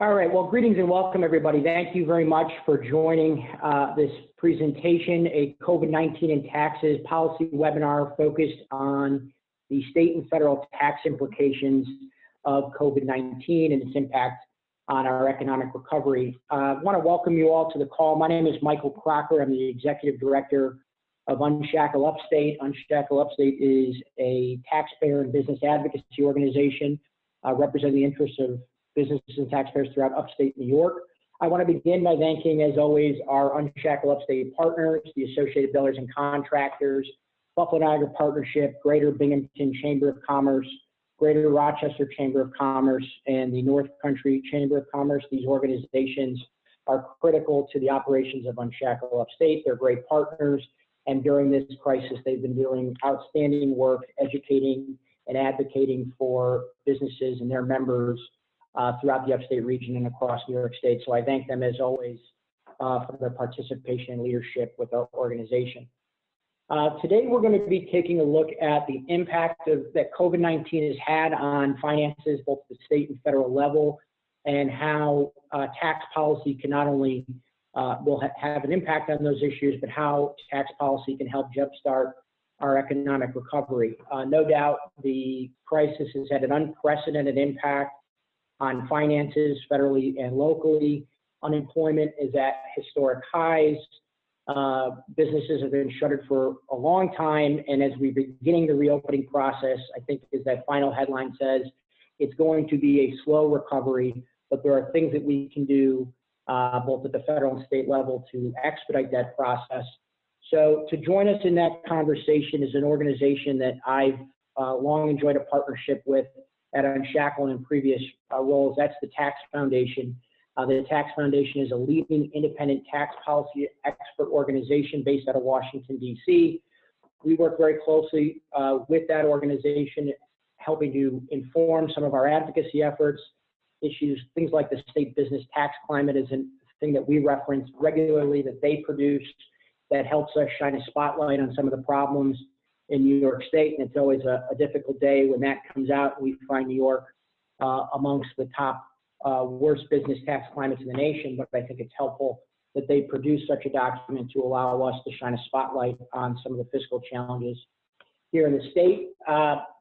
All right, well, greetings and welcome, everybody. Thank you very much for joining this presentation, a COVID-19 and taxes policy webinar focused on the state and federal tax implications of COVID-19 and its impact on our economic recovery. I want to welcome you all to the call. My name is Michael Crocker. I'm the Executive Director of Unshackle Upstate. Unshackle Upstate is a taxpayer and business advocacy organization representing the interests of businesses and taxpayers throughout upstate New York. I want to begin by thanking, as always, our Unshackle Upstate partners, the Associated Builders and Contractors, Buffalo Niagara Partnership, Greater Binghamton Chamber of Commerce, Greater Rochester Chamber of Commerce, and the North Country Chamber of Commerce. These organizations are critical to the operations of Unshackle Upstate. They're great partners, and during this crisis, they've been doing outstanding work educating and advocating for businesses and their members throughout the upstate region and across New York State. So I thank them, as always, for their participation and leadership with our organization. Today, we're going to be taking a look at the impact that COVID-19 has had on finances, both at the state and federal level, and how tax policy can not only will have an impact on those issues, but how tax policy can help jumpstart our economic recovery. No doubt, the crisis has had an unprecedented impact on finances federally and locally. Unemployment is at historic highs. Businesses have been shuttered for a long time, and as we're beginning the reopening process, I think as that final headline says, it's going to be a slow recovery, but there are things that we can do both at the federal and state level to expedite that process. So to join us in that conversation is an organization that I've long enjoyed a partnership with at Unshackle and in previous roles. That's the Tax Foundation. The Tax Foundation is a leading independent tax policy expert organization based out of Washington, D.C. We work very closely with that organization, helping to inform some of our advocacy efforts, issues, things like the state business tax climate is a thing that we reference regularly that they produce that helps us shine a spotlight on some of the problems in New York State, and it's always a difficult day when that comes out. We find New York amongst the top worst business tax climates in the nation, but I think it's helpful that they produce such a document to allow us to shine a spotlight on some of the fiscal challenges here in the state.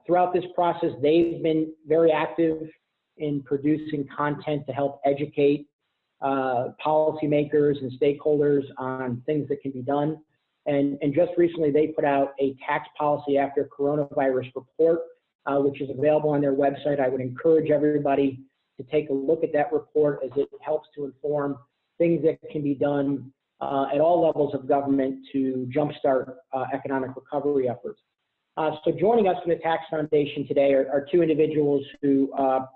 Throughout this process, they've been very active in producing content to help educate policymakers and stakeholders on things that can be done. And just recently, they put out a tax policy after coronavirus report, which is available on their website. I would encourage everybody to take a look at that report, as it helps to inform things that can be done at all levels of government to jumpstart economic recovery efforts. So joining us from the Tax Foundation today are two individuals who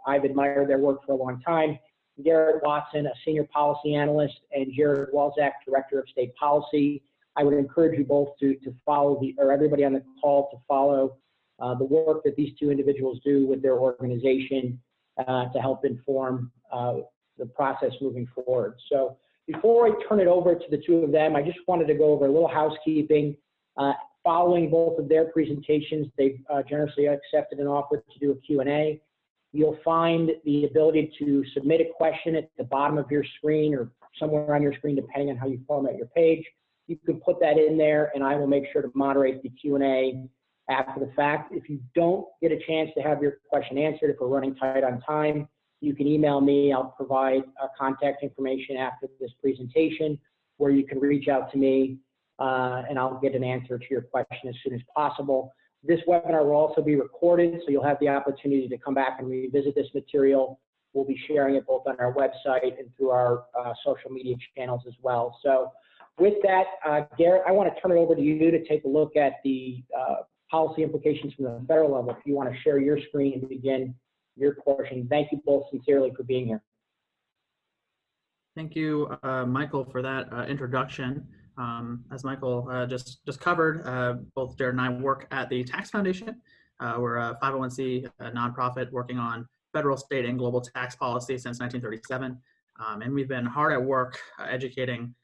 I've admired their work for a long time: Garrett Watson, a senior policy analyst, and Walczak, director of state policy. I would encourage you both to follow or everybody on the call to follow the work that these two individuals do with their organization to help inform the process moving forward. So before I turn it over to the two of them, I just wanted to go over a little housekeeping. Following both of their presentations, they've generously accepted an offer to do a Q&A. You'll find the ability to submit a question at the bottom of your screen or somewhere on your screen, depending on how you format your page. You can put that in there, and I will make sure to moderate the Q&A after the fact. If you don't get a chance to have your question answered, if we're running tight on time, you can email me. I'll provide contact information after this presentation where you can reach out to me, and I'll get an answer to your question as soon as possible. This webinar will also be recorded, so you'll have the opportunity to come back and revisit this material. We'll be sharing it both on our website and through our social media channels as well. So with that, Garrett, I want to turn it over to you to take a look at the policy implications from the federal level. If you want to share your screen and begin your portion. Thank you both sincerely for being here. Thank you, Michael, for that introduction. As Michael just covered, both Jared and I work at the Tax Foundation. We're a 501c nonprofit working on federal, state, and global tax policy since 1937. And we've been hard at work educating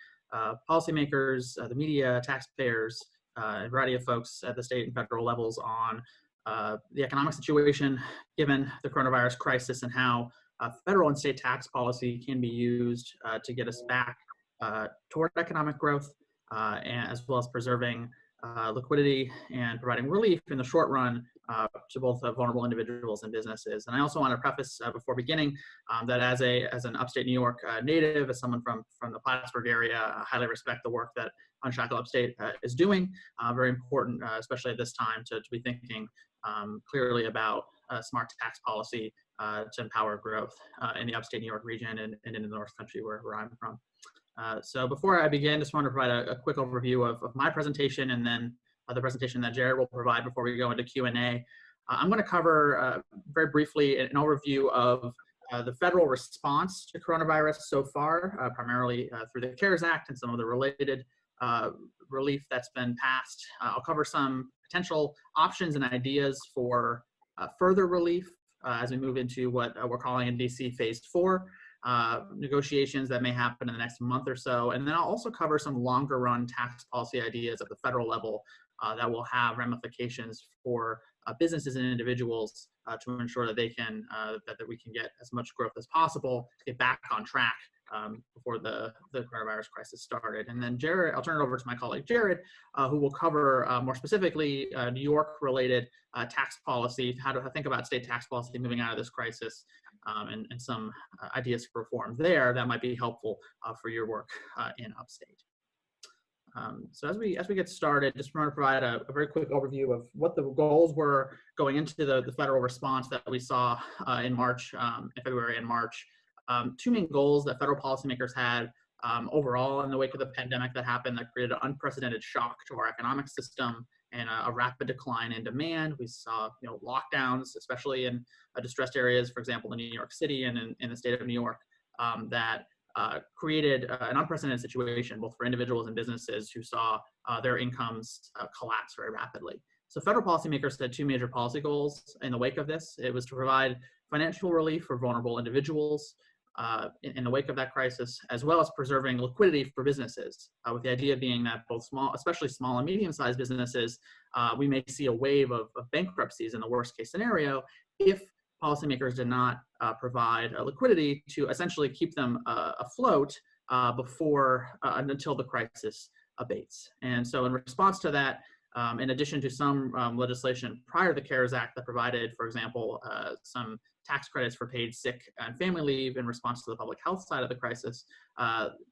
policymakers, the media, taxpayers, a variety of folks at the state and federal levels on the economic situation given the coronavirus crisis and how federal and state tax policy can be used to get us back toward economic growth, and as well as preserving liquidity and providing relief in the short run to both vulnerable individuals and businesses. And I also want to preface before beginning that as an upstate New York native, as someone from the Plattsburgh area, I highly respect the work that Unshackle Upstate is doing. Very important, especially at this time, to be thinking clearly about smart tax policy to empower growth in the upstate New York region and in the North Country where I'm from. So before I begin, just want to provide a quick overview of my presentation and then the presentation that Jared will provide before we go into Q&A. I'm going to cover very briefly an overview of the federal response to coronavirus so far, primarily through the CARES Act and some of the related relief that's been passed. I'll cover some potential options and ideas for further relief as we move into what we're calling in DC Phase 4. Negotiations that may happen in the next month or so. And then I'll also cover some longer run tax policy ideas at the federal level that will have ramifications for businesses and individuals to ensure that they can, that we can get as much growth as possible to get back on track before the coronavirus crisis started. And then Jared, I'll turn it over to my colleague Jared, who will cover more specifically New York related tax policy, how to think about state tax policy moving out of this crisis, and some ideas for reform there that might be helpful for your work in Upstate. So as we get started, just want to provide a very quick overview of what the goals were going into the federal response that we saw in March, in February and March. Two main goals that federal policymakers had overall in the wake of the pandemic that happened that created an unprecedented shock to our economic system and a rapid decline in demand. We saw lockdowns, especially in distressed areas, for example, in New York City and in the state of New York, that created an unprecedented situation both for individuals and businesses who saw their incomes collapse very rapidly. So federal policymakers had two major policy goals in the wake of this. It was to provide financial relief for vulnerable individuals in the wake of that crisis, as well as preserving liquidity for businesses, with the idea being that both especially small and medium-sized businesses, we may see a wave of bankruptcies in the worst-case scenario if policymakers did not provide liquidity to essentially keep them afloat until the crisis abates. And so in response to that, in addition to some legislation prior to the CARES Act that provided, for example, some tax credits for paid sick and family leave in response to the public health side of the crisis,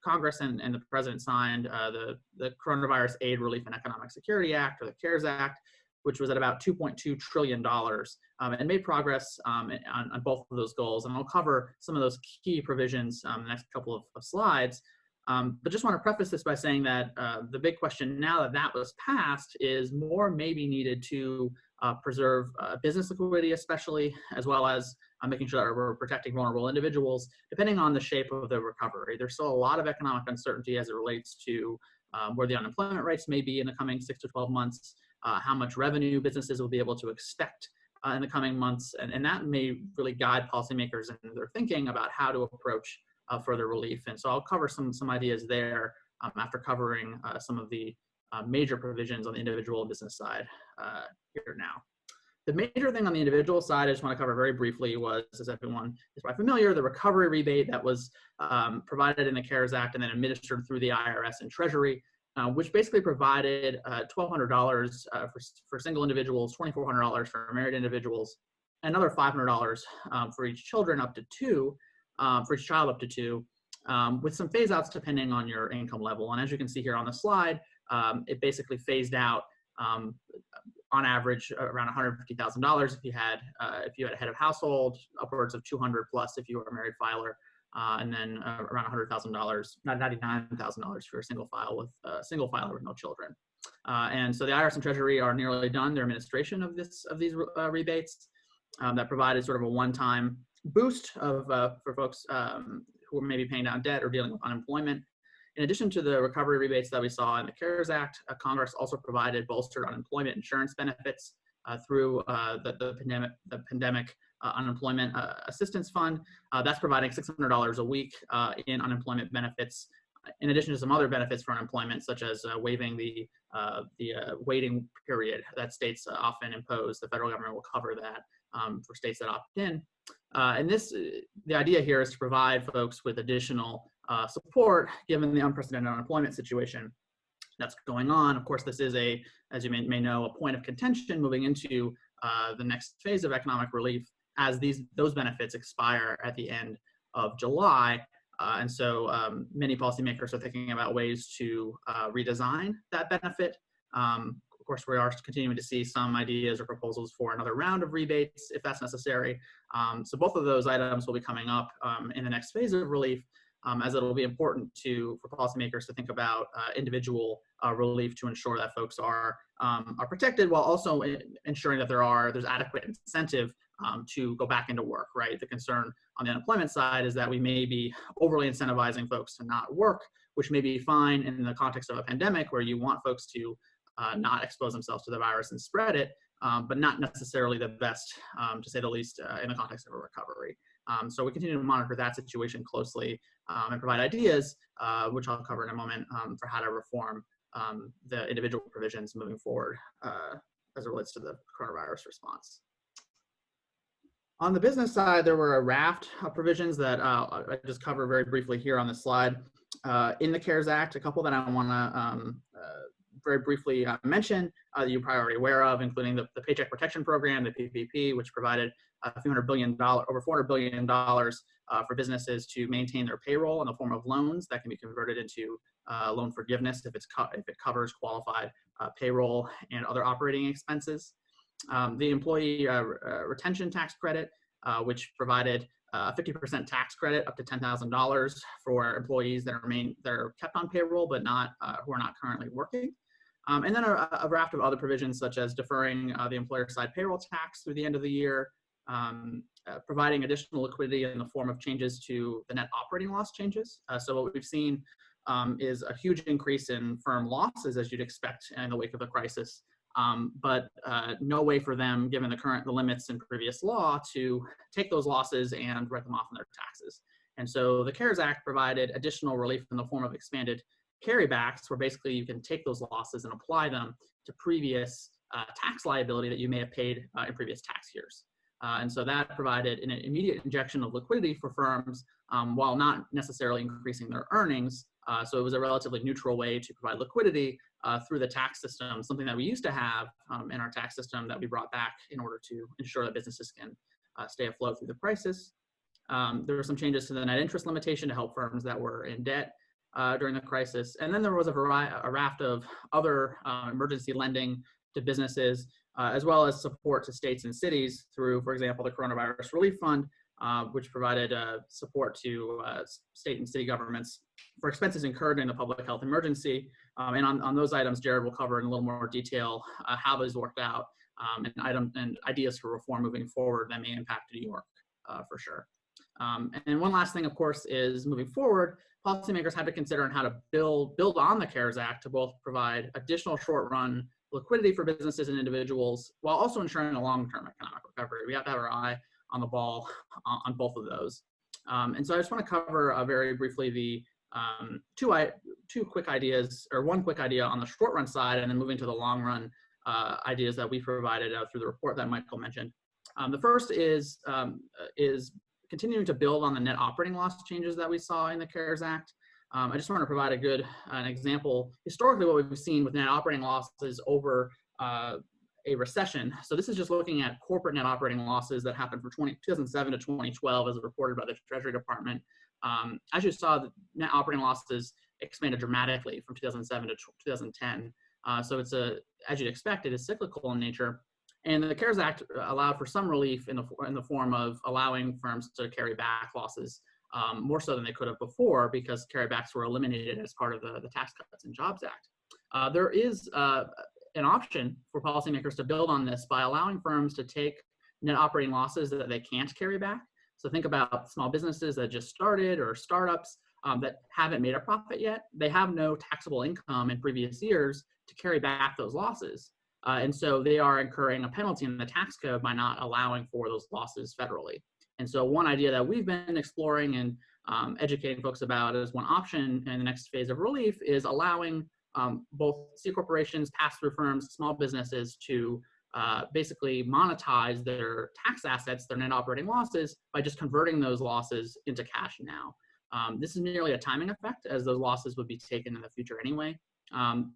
Congress and the President signed the Coronavirus Aid, Relief, and Economic Security Act, or the CARES Act, which was at about $2.2 trillion and made progress on both of those goals. And I'll cover some of those key provisions in the next couple of slides. But just want to preface this by saying that the big question now that was passed is more may be needed to preserve business liquidity, especially, as well as making sure that we're protecting vulnerable individuals, depending on the shape of the recovery. There's still a lot of economic uncertainty as it relates to where the unemployment rates may be in the coming 6 to 12 months, how much revenue businesses will be able to expect in the coming months, and that may really guide policymakers in their thinking about how to approach further relief. And so I'll cover some ideas there after covering some of the major provisions on the individual and business side here now. The major thing on the individual side I just want to cover very briefly was, as everyone is quite familiar, the recovery rebate that was provided in the CARES Act and then administered through the IRS and Treasury, which basically provided $1,200 for single individuals, $2,400 for married individuals, another $500 for each children up to two, for each child up to two, with some phase outs depending on your income level. And as you can see here on the slide, it basically phased out on average around $150,000 if you had a head of household, upwards of $200 plus if you were a married filer, and then around $100,000, not $99,000 for a single filer with no children. And so the IRS and Treasury are nearly done their administration of these rebates that provided sort of a one-time boost for folks who are maybe paying down debt or dealing with unemployment. In addition to the recovery rebates that we saw in the CARES Act, Congress also provided bolstered unemployment insurance benefits through the pandemic unemployment assistance fund. That's providing $600 a week in unemployment benefits, in addition to some other benefits for unemployment, such as waiving the waiting period that states often impose. The federal government will cover that for states that opt in. And the idea here is to provide folks with additional support given the unprecedented unemployment situation that's going on. Of course, this is as you may know, a point of contention moving into the next phase of economic relief as those benefits expire at the end of July. And so many policymakers are thinking about ways to redesign that benefit. Of course, we are continuing to see some ideas or proposals for another round of rebates if that's necessary. So both of those items will be coming up in the next phase of relief, as it'll be important for policymakers to think about individual relief to ensure that folks are protected, while also ensuring that there's adequate incentive to go back into work, right? The concern on the unemployment side is that we may be overly incentivizing folks to not work, which may be fine in the context of a pandemic where you want folks to not expose themselves to the virus and spread it, but not necessarily the best, to say the least, in the context of a recovery. So we continue to monitor that situation closely and provide ideas, which I'll cover in a moment, for how to reform the individual provisions moving forward as it relates to the coronavirus response. On the business side, there were a raft of provisions that I just cover very briefly here on this slide. In the CARES Act, a couple that I want to very briefly mention that you're probably already aware of, including the Paycheck Protection Program, the PPP, which provided over $400 billion for businesses to maintain their payroll in the form of loans that can be converted into loan forgiveness if it covers qualified payroll and other operating expenses. The Employee Retention Tax Credit, which provided a 50% tax credit up to $10,000 for employees that are kept on payroll but who are not currently working. And then a raft of other provisions such as deferring the employer side payroll tax through the end of the year, providing additional liquidity in the form of changes to the net operating loss changes. So what we've seen is a huge increase in firm losses, as you'd expect in the wake of the crisis, but no way for them, given the limits in previous law, to take those losses and write them off on their taxes. And so the CARES Act provided additional relief in the form of expanded carrybacks, where basically you can take those losses and apply them to previous tax liability that you may have paid in previous tax years. And so that provided an immediate injection of liquidity for firms while not necessarily increasing their earnings. So it was a relatively neutral way to provide liquidity through the tax system, something that we used to have in our tax system that we brought back in order to ensure that businesses can stay afloat through the crisis. There were some changes to the net interest limitation to help firms that were in debt during the crisis. And then there was a raft of other emergency lending to businesses, as well as support to states and cities through, for example, the Coronavirus Relief Fund, which provided support to state and city governments for expenses incurred in the public health emergency. And on those items, Jared will cover in a little more detail how those worked out and ideas for reform moving forward that may impact New York for sure. And one last thing, of course, is moving forward, policymakers have to consider on how to build on the CARES Act to both provide additional short-run liquidity for businesses and individuals, while also ensuring a long-term economic recovery. We have to have our eye on the ball on both of those. And so I just want to cover very briefly the two quick ideas, or one quick idea on the short-run side, and then moving to the long-run ideas that we provided through the report that Michael mentioned. The first is continuing to build on the net operating loss changes that we saw in the CARES Act. I just want to provide an example. Historically, what we've seen with net operating losses over a recession. So this is just looking at corporate net operating losses that happened from 2007 to 2012 as reported by the Treasury Department. As you saw, the net operating losses expanded dramatically from 2007 to 2010. So it's as you'd expect, it is cyclical in nature. And the CARES Act allowed for some relief in the form of allowing firms to carry back losses more so than they could have before, because carrybacks were eliminated as part of the Tax Cuts and Jobs Act. There is an option for policymakers to build on this by allowing firms to take net operating losses that they can't carry back. So think about small businesses that just started or startups that haven't made a profit yet. They have no taxable income in previous years to carry back those losses. And so they are incurring a penalty in the tax code by not allowing for those losses federally. And so one idea that we've been exploring and educating folks about as one option in the next phase of relief is allowing both C corporations, pass-through firms, small businesses to basically monetize their tax assets, their net operating losses, by just converting those losses into cash now. This is merely a timing effect, as those losses would be taken in the future anyway.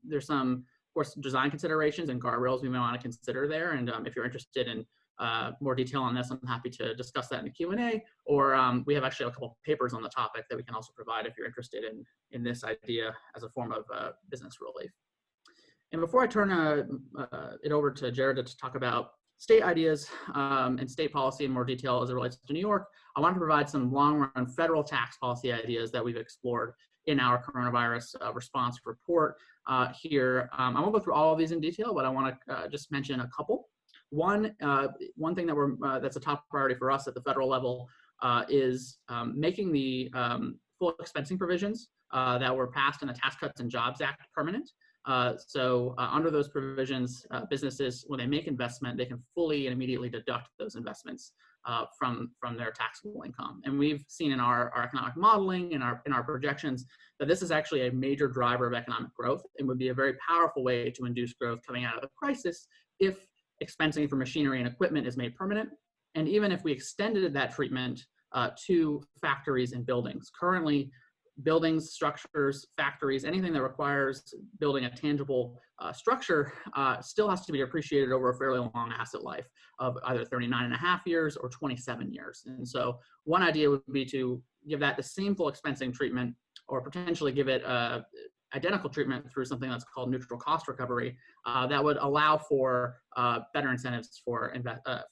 There's some, of course, design considerations and guardrails we may want to consider there. And if you're interested in more detail on this, I'm happy to discuss that in the Q&A, or we have actually a couple of papers on the topic that we can also provide if you're interested in this idea as a form of business relief. And before I turn it over to Jared to talk about state ideas and state policy in more detail as it relates to New York, I want to provide some long-run federal tax policy ideas that we've explored in our coronavirus response report here. I won't go through all of these in detail, but I want to just mention a couple. One thing that that's a top priority for us at the federal level is making the full expensing provisions that were passed in the Tax Cuts and Jobs Act permanent. So under those provisions, businesses, when they make investment, they can fully and immediately deduct those investments from their taxable income. And we've seen in our economic modeling and in our projections that this is actually a major driver of economic growth and would be a very powerful way to induce growth coming out of the crisis if expensing for machinery and equipment is made permanent. And even if we extended that treatment to factories and buildings. Currently, buildings, structures, factories, anything that requires building a tangible structure still has to be appreciated over a fairly long asset life of either 39.5 years or 27 years. And so one idea would be to give that the same full expensing treatment, or potentially give it identical treatment through something that's called neutral cost recovery that would allow for better incentives for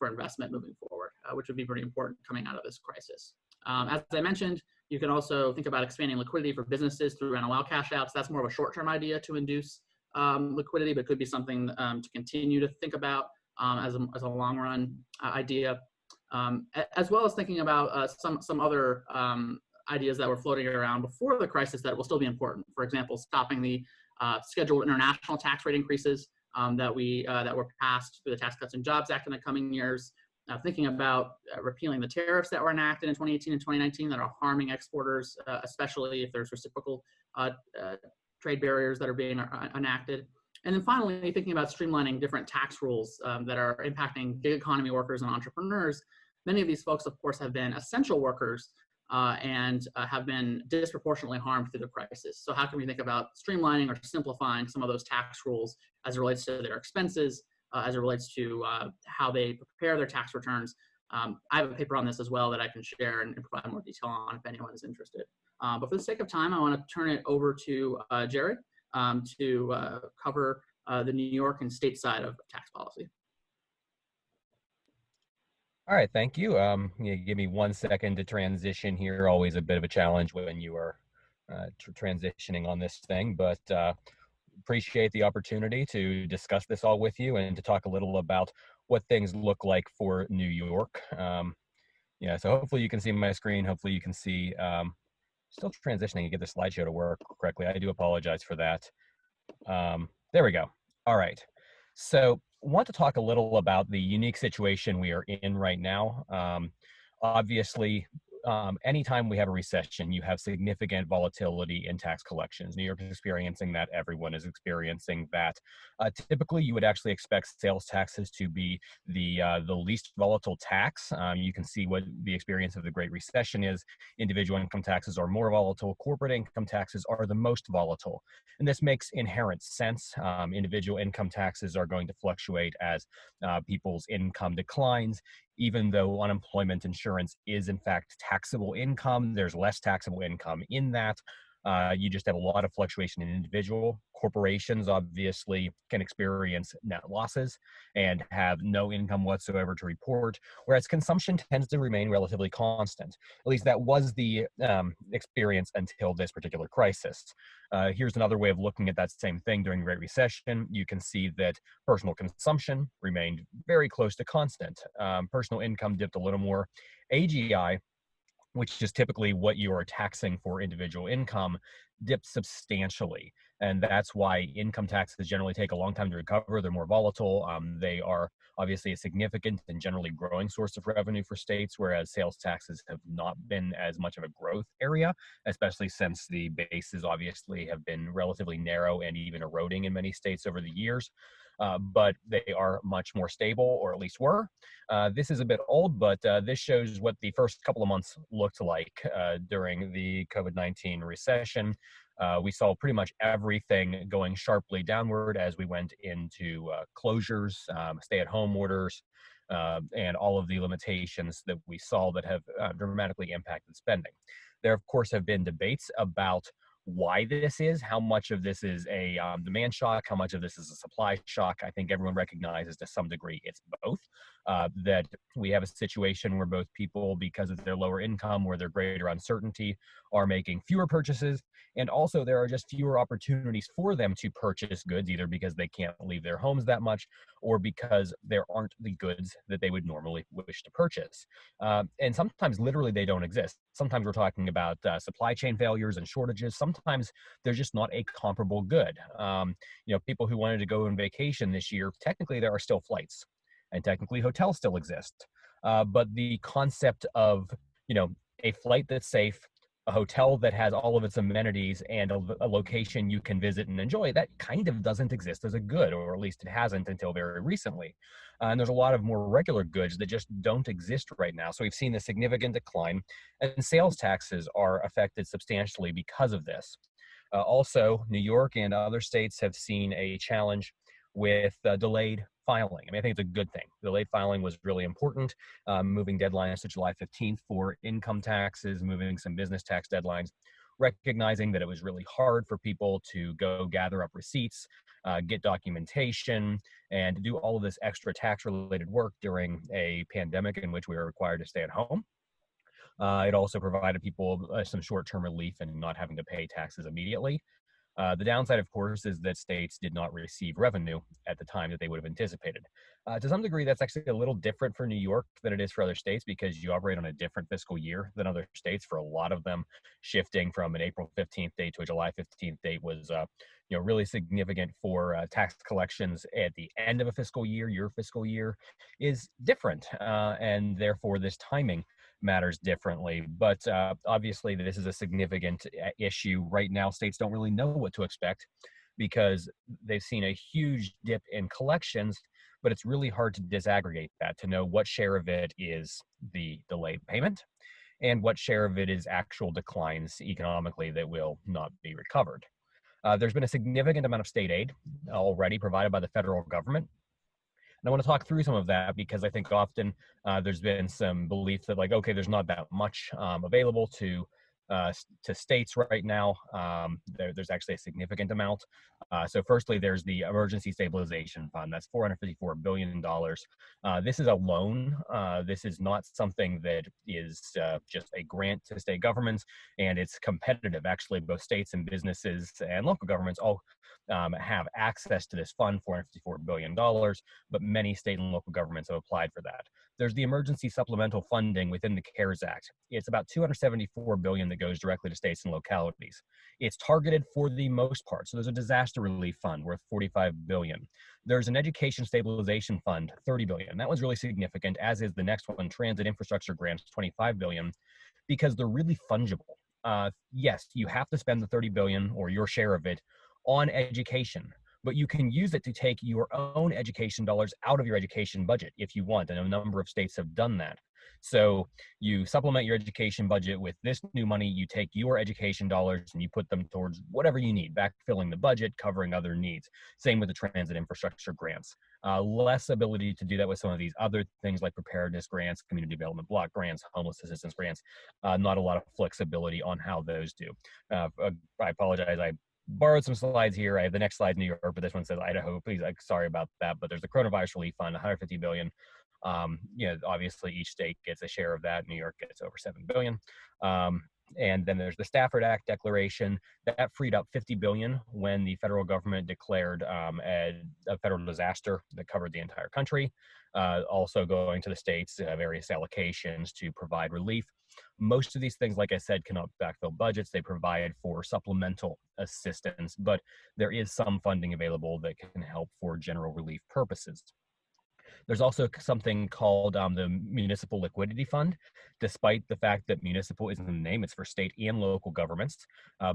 investment moving forward, which would be pretty important coming out of this crisis. As I mentioned, you can also think about expanding liquidity for businesses through NOL cash outs. That's more of a short-term idea to induce liquidity, but could be something to continue to think about as a long-run idea, as well as thinking about some other ideas that were floating around before the crisis that will still be important. For example, stopping the scheduled international tax rate increases that were passed through the Tax Cuts and Jobs Act in the coming years. Thinking about repealing the tariffs that were enacted in 2018 and 2019 that are harming exporters, especially if there's reciprocal trade barriers that are being enacted. And then finally, thinking about streamlining different tax rules that are impacting gig economy workers and entrepreneurs. Many of these folks, of course, have been essential workers and have been disproportionately harmed through the crisis. So how can we think about streamlining or simplifying some of those tax rules as it relates to their expenses, as it relates to how they prepare their tax returns? I have a paper on this as well that I can share and provide more detail on if anyone is interested. But for the sake of time, I want to turn it over to Jared to cover the New York and state side of tax policy. All right, thank you. Give me 1 second to transition here. Always a bit of a challenge when you are transitioning on this thing, but appreciate the opportunity to discuss this all with you and to talk a little about what things look like for New York. Yeah, so hopefully you can see my screen. Hopefully you can see, still transitioning to get the slideshow to work correctly. I do apologize for that. There we go. All right. So want to talk a little about the unique situation we are in right now. Obviously, anytime we have a recession, you have significant volatility in tax collections. New York is experiencing that. Everyone is experiencing that. Typically, you would actually expect sales taxes to be the least volatile tax. You can see what the experience of the Great Recession is. Individual income taxes are more volatile. Corporate income taxes are the most volatile. And this makes inherent sense. Individual income taxes are going to fluctuate as people's income declines. Even though unemployment insurance is in fact taxable income, there's less taxable income in that. You just have a lot of fluctuation in individual. Corporations obviously can experience net losses and have no income whatsoever to report, whereas consumption tends to remain relatively constant. At least that was the experience until this particular crisis. Here's another way of looking at that same thing during the Great Recession. You can see that personal consumption remained very close to constant. Personal income dipped a little more. AGI, which is typically what you are taxing for individual income, dipped substantially. And that's why income taxes generally take a long time to recover. They're more volatile. They are obviously a significant and generally growing source of revenue for states, whereas sales taxes have not been as much of a growth area, especially since the bases obviously have been relatively narrow and even eroding in many states over the years. but they are much more stable, or at least were. This is a bit old, but this shows what the first couple of months looked like during the COVID-19 recession. We saw pretty much everything going sharply downward as we went into closures, stay-at-home orders, and all of the limitations that we saw that have dramatically impacted spending. There, of course, have been debates about why this is, how much of this is a demand shock, how much of this is a supply shock. I think everyone recognizes to some degree it's both, that we have a situation where both people, because of their lower income or their greater uncertainty, are making fewer purchases, and also there are just fewer opportunities for them to purchase goods, either because they can't leave their homes that much or because there aren't the goods that they would normally wish to purchase. And sometimes literally they don't exist. Sometimes we're talking about supply chain failures and shortages. Sometimes there's just not a comparable good. People who wanted to go on vacation this year, technically there are still flights and technically hotels still exist. But the concept of, a flight that's safe, a hotel that has all of its amenities, and a location you can visit and enjoy, that kind of doesn't exist as a good, or at least it hasn't until very recently. And there's a lot of more regular goods that just don't exist right now. So we've seen a significant decline, and sales taxes are affected substantially because of this. Also, New York and other states have seen a challenge with delayed filing. I mean, I think it's a good thing. Delayed filing was really important, moving deadlines to July 15th for income taxes, moving some business tax deadlines, recognizing that it was really hard for people to go gather up receipts, get documentation, and do all of this extra tax-related work during a pandemic in which we were required to stay at home. It also provided people some short-term relief and not having to pay taxes immediately. The downside, of course, is that states did not receive revenue at the time that they would have anticipated. To some degree, that's actually a little different for New York than it is for other states, because you operate on a different fiscal year than other states. For a lot of them, shifting from an April 15th date to a July 15th date was really significant for tax collections at the end of a fiscal year. Your fiscal year is different, and therefore this timing matters differently. But obviously, this is a significant issue. Right now, states don't really know what to expect because they've seen a huge dip in collections, but it's really hard to disaggregate that to know what share of it is the delayed payment and what share of it is actual declines economically that will not be recovered. There's been a significant amount of state aid already provided by the federal government. And I want to talk through some of that because I think often there's been some belief that, like, okay, there's not that much available to states right now. There's actually a significant amount. So firstly, there's the Emergency Stabilization Fund. That's $454 billion. This is a loan. This is not something that is just a grant to state governments, and it's competitive. Actually, both states and businesses and local governments all have access to this fund, $454 billion, but many state and local governments have applied for that. There's the emergency supplemental funding within the CARES Act. It's about $274 billion that goes directly to states and localities. It's targeted for the most part. So there's a disaster relief fund worth $45 billion. There's an education stabilization fund, $30 billion. That one's really significant, as is the next one, transit infrastructure grants, $25 billion, because they're really fungible. Yes, you have to spend the $30 billion or your share of it on education, but you can use it to take your own education dollars out of your education budget if you want, and a number of states have done that. So you supplement your education budget with this new money, you take your education dollars and you put them towards whatever you need, backfilling the budget, covering other needs. Same with the transit infrastructure grants. Less ability to do that with some of these other things like preparedness grants, community development block grants, homeless assistance grants. Not a lot of flexibility on how those do. I apologize, I borrowed some slides here. I have the next slide, New York, but this one says Idaho. Please, sorry about that. But there's the coronavirus relief fund, $150 billion. Obviously each state gets a share of that. New York gets over $7 billion. And then there's the Stafford Act declaration that freed up $50 billion when the federal government declared a federal disaster that covered the entire country. Also going to the states, various allocations to provide relief. Most of these things, like I said, cannot backfill budgets. They provide for supplemental assistance, but there is some funding available that can help for general relief purposes. There's also something called the Municipal Liquidity Fund. Despite the fact that municipal isn't the name, it's for state and local governments.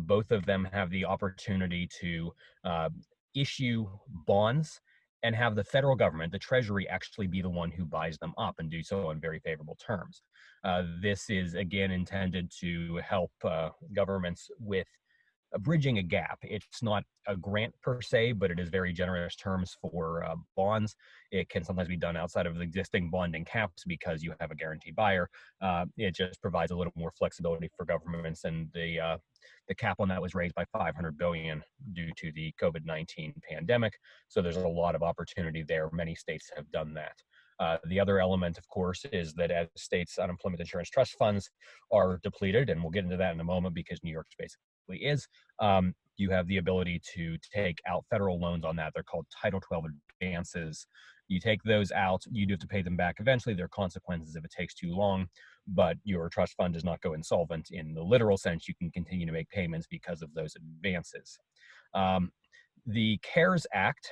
Both of them have the opportunity to issue bonds and have the federal government, the Treasury, actually be the one who buys them up and do so on very favorable terms. This is, again, intended to help governments with bridging a gap. It's not a grant per se, but it is very generous terms for bonds. It can sometimes be done outside of the existing bonding caps because you have a guarantee buyer. It just provides a little more flexibility for governments, and the cap on that was raised by $500 billion due to the COVID-19 pandemic. So there's a lot of opportunity there. Many states have done that. The other element, of course, is that as states' unemployment insurance trust funds are depleted, and we'll get into that in a moment because New York's basically is, you have the ability to take out federal loans on that. They're called Title 12 advances. You take those out, you do have to pay them back eventually. There are consequences if it takes too long, but your trust fund does not go insolvent in the literal sense. You can continue to make payments because of those advances. The CARES Act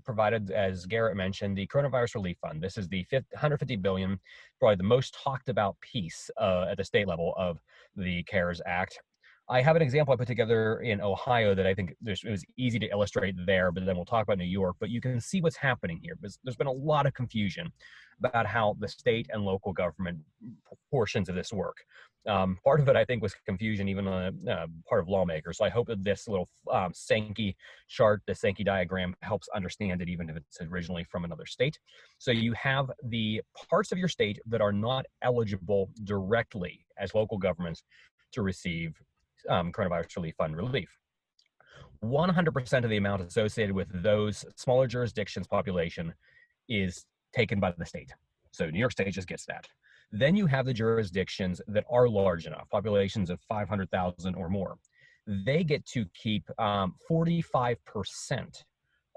provided, as Garrett mentioned, the Coronavirus Relief Fund. This is the $150 billion, probably the most talked about piece at the state level of the CARES Act. I have an example I put together in Ohio that I think it was easy to illustrate there, but then we'll talk about New York. But you can see what's happening here, because there's been a lot of confusion about how the state and local government portions of this work. Part of it, I think, was confusion even on the part of lawmakers. So I hope that this little Sankey chart, the Sankey diagram, helps understand it, even if it's originally from another state. So you have the parts of your state that are not eligible directly as local governments to receive Coronavirus Relief Fund relief. 100% of the amount associated with those smaller jurisdictions' population is taken by the state. So New York State just gets that. Then you have the jurisdictions that are large enough, populations of 500,000 or more. They get to keep 45%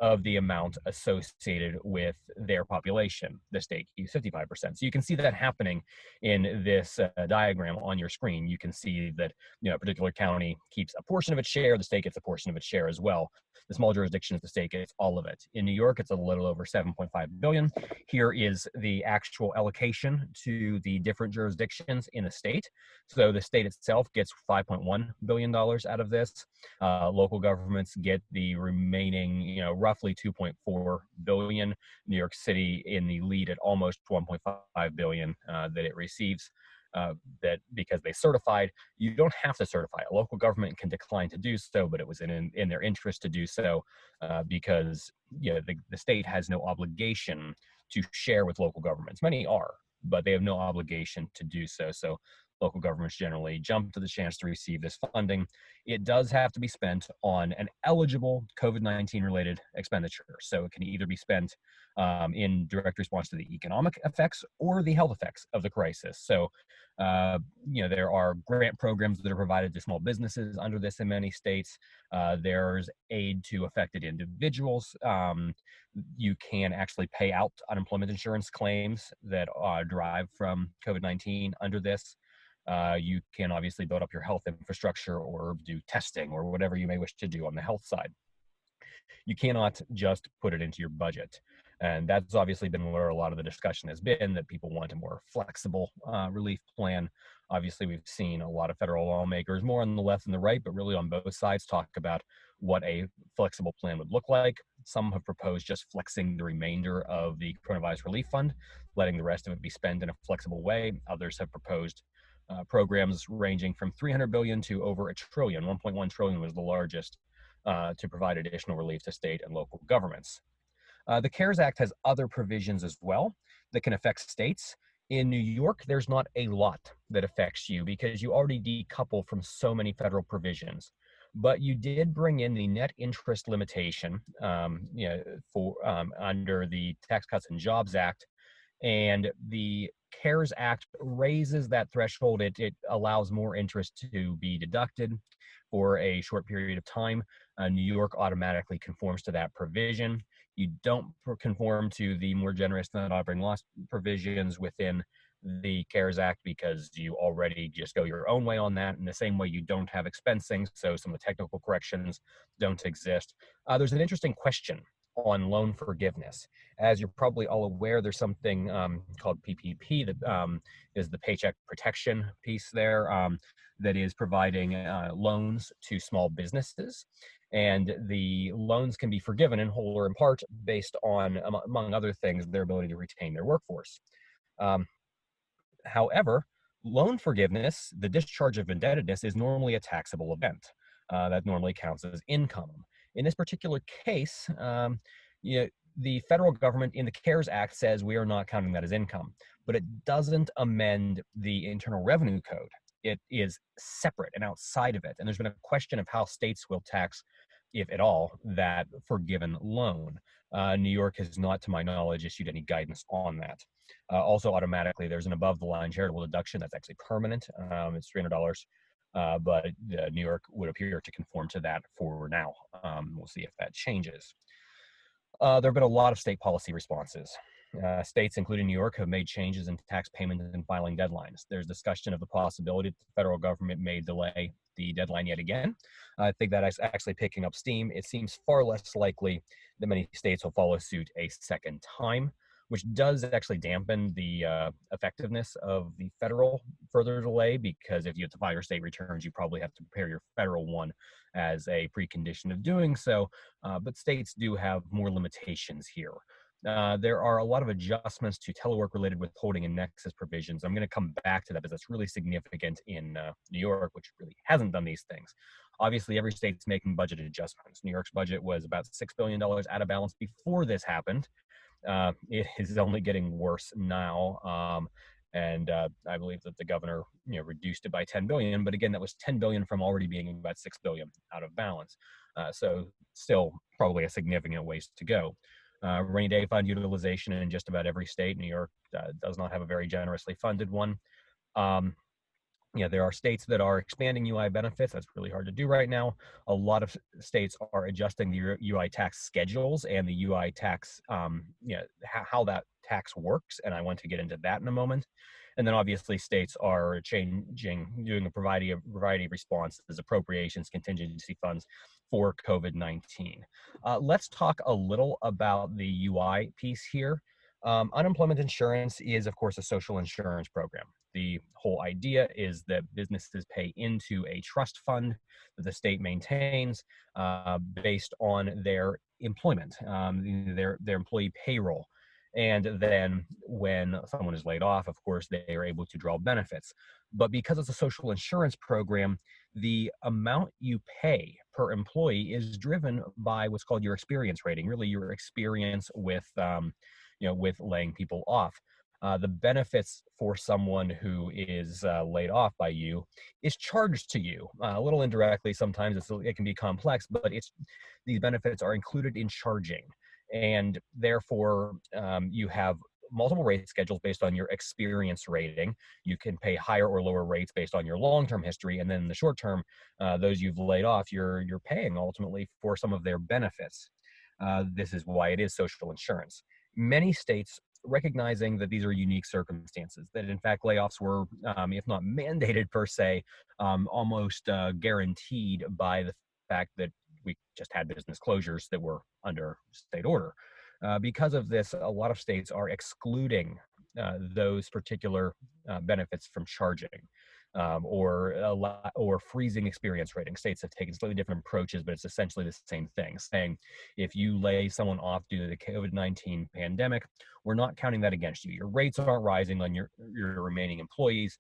of the amount associated with their population. The state keeps 55%. So you can see that happening in this diagram on your screen. You can see that, you know, a particular county keeps a portion of its share, the state gets a portion of its share as well. The small jurisdictions, the state gets all of it. In New York, it's a little over 7.5 billion. Here is the actual allocation to the different jurisdictions in the state. So the state itself gets $5.1 billion out of this. Local governments get the remaining, you know, roughly 2.4 billion. New York City in the lead at almost 1.5 billion that it receives. That because they certified, you don't have to certify. A local government can decline to do so, but it was in their interest to do so because, you know, the state has no obligation to share with local governments. Many are, but they have no obligation to do so. So local governments generally jump to the chance to receive this funding. It does have to be spent on an eligible COVID-19 related expenditure. So it can either be spent in direct response to the economic effects or the health effects of the crisis. So, you know, there are grant programs that are provided to small businesses under this in many states. There's aid to affected individuals. You can actually pay out unemployment insurance claims that derive from COVID-19 under this. You can obviously build up your health infrastructure or do testing or whatever you may wish to do on the health side. You cannot just put it into your budget. And that's obviously been where a lot of the discussion has been, that people want a more flexible relief plan. Obviously, we've seen a lot of federal lawmakers, more on the left and the right, but really on both sides, talk about what a flexible plan would look like. Some have proposed just flexing the remainder of the Coronavirus Relief Fund, letting the rest of it be spent in a flexible way. Others have proposed programs ranging from $300 billion to over $1 trillion. 1.1 trillion was the largest to provide additional relief to state and local governments. The CARES Act has other provisions as well that can affect states. In New York, there's not a lot that affects you because you already decouple from so many federal provisions. But you did bring in the net interest limitation you know, for under the Tax Cuts and Jobs Act, and the CARES Act raises that threshold. It allows more interest to be deducted for a short period of time. New York automatically conforms to that provision. You don't conform to the more generous net operating loss provisions within the CARES Act because you already just go your own way on that. In the same way, you don't have expensing, so some of the technical corrections don't exist. There's an interesting question on loan forgiveness. As you're probably all aware, there's something called PPP that is the paycheck protection piece there that is providing loans to small businesses. And the loans can be forgiven in whole or in part based on, among other things, their ability to retain their workforce. However, loan forgiveness, the discharge of indebtedness, is normally a taxable event. That normally counts as income. In this particular case, the federal government in the CARES Act says we are not counting that as income, but it doesn't amend the Internal Revenue Code. It is separate and outside of it. And there's been a question of how states will tax, if at all, that forgiven loan. New York has not, to my knowledge, issued any guidance on that. Also, automatically, there's an above-the-line charitable deduction that's actually permanent. It's $300, but New York would appear to conform to that for now. We'll see if that changes. There have been a lot of state policy responses. States, including New York, have made changes in tax payment and filing deadlines. There's discussion of the possibility that the federal government may delay the deadline yet again. I think that is actually picking up steam. It seems far less likely that many states will follow suit a second time, which does actually dampen the effectiveness of the federal further delay, because if you have to file your state returns, you probably have to prepare your federal one as a precondition of doing so. But states do have more limitations here. There are a lot of adjustments to telework-related withholding and nexus provisions. I'm going to come back to that because that's really significant in New York, which really hasn't done these things. Obviously, every state's making budget adjustments. New York's budget was about $6 billion out of balance before this happened. It is only getting worse now. And I believe that the governor, reduced it by 10 billion, but again, that was 10 billion from already being about 6 billion out of balance. So still probably a significant ways to go. Rainy day fund utilization in just about every state. New York does not have a very generously funded one. There are states that are expanding UI benefits. That's really hard to do right now. A lot of states are adjusting the UI tax schedules and the UI tax, how that tax works. And I want to get into that in a moment. And then obviously states are doing a variety of responses, appropriations, contingency funds for COVID-19. Let's talk a little about the UI piece here. Unemployment insurance is, of course, a social insurance program. The whole idea is that businesses pay into a trust fund that the state maintains based on their employment, their employee payroll. And then when someone is laid off, of course, they are able to draw benefits. But because it's a social insurance program, the amount you pay per employee is driven by what's called your experience rating, really your experience with, with laying people off. The benefits for someone who is laid off by you is charged to you a little indirectly. Sometimes it can be complex, but these benefits are included in charging. And therefore, you have multiple rate schedules based on your experience rating. You can pay higher or lower rates based on your long-term history. And then in the short term, those you've laid off, you're paying ultimately for some of their benefits. This is why it is social insurance. Many states, recognizing that these are unique circumstances, that in fact layoffs were, if not mandated per se, almost guaranteed by the fact that we just had business closures that were under state order. Because of this, a lot of states are excluding those particular benefits from charging, or freezing experience rating. States have taken slightly different approaches, but it's essentially the same thing, saying if you lay someone off due to the COVID-19 pandemic, we're not counting that against you. Your rates aren't rising on your remaining employees.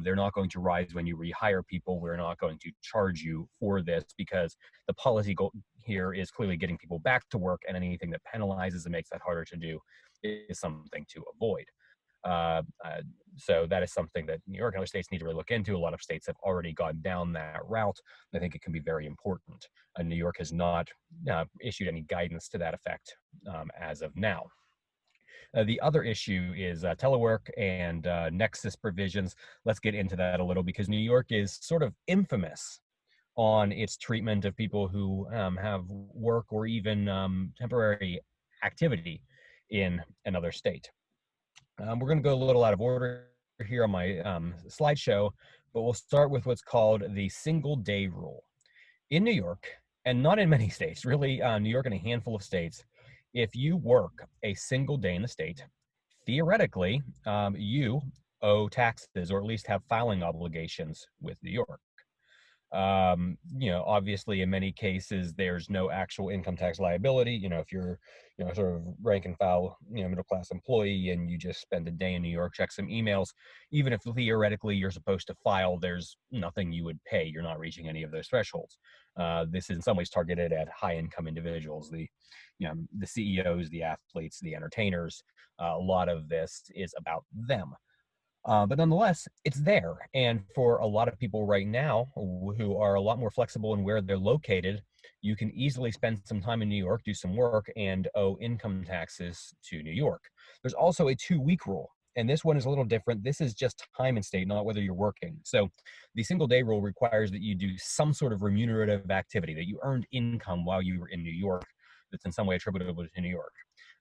They're not going to rise when you rehire people. We're not going to charge you for this because the policy goal here is clearly getting people back to work, and anything that penalizes and makes that harder to do is something to avoid. So that is something that New York and other states need to really look into. A lot of states have already gone down that route. I think it can be very important. New York has not issued any guidance to that effect as of now. The other issue is telework and nexus provisions. Let's get into that a little, because New York is sort of infamous on its treatment of people who have work or even temporary activity in another state. We're going to go a little out of order here on my slideshow, but we'll start with what's called the single day rule. In New York, and not in many states, really New York and a handful of states, if you work a single day in the state, theoretically, you owe taxes or at least have filing obligations with New York. Obviously in many cases, there's no actual income tax liability. If you're, sort of rank and file, middle class employee and you just spend a day in New York, check some emails, even if theoretically you're supposed to file, there's nothing you would pay. You're not reaching any of those thresholds. This is in some ways targeted at high income individuals, the CEOs, the athletes, the entertainers. A lot of this is about them. But nonetheless, it's there. And for a lot of people right now who are a lot more flexible in where they're located, you can easily spend some time in New York, do some work, and owe income taxes to New York. There's also a 2-week rule. And this one is a little different. This is just time and state, not whether you're working. So the single day rule requires that you do some sort of remunerative activity, that you earned income while you were in New York that's in some way attributable to New York.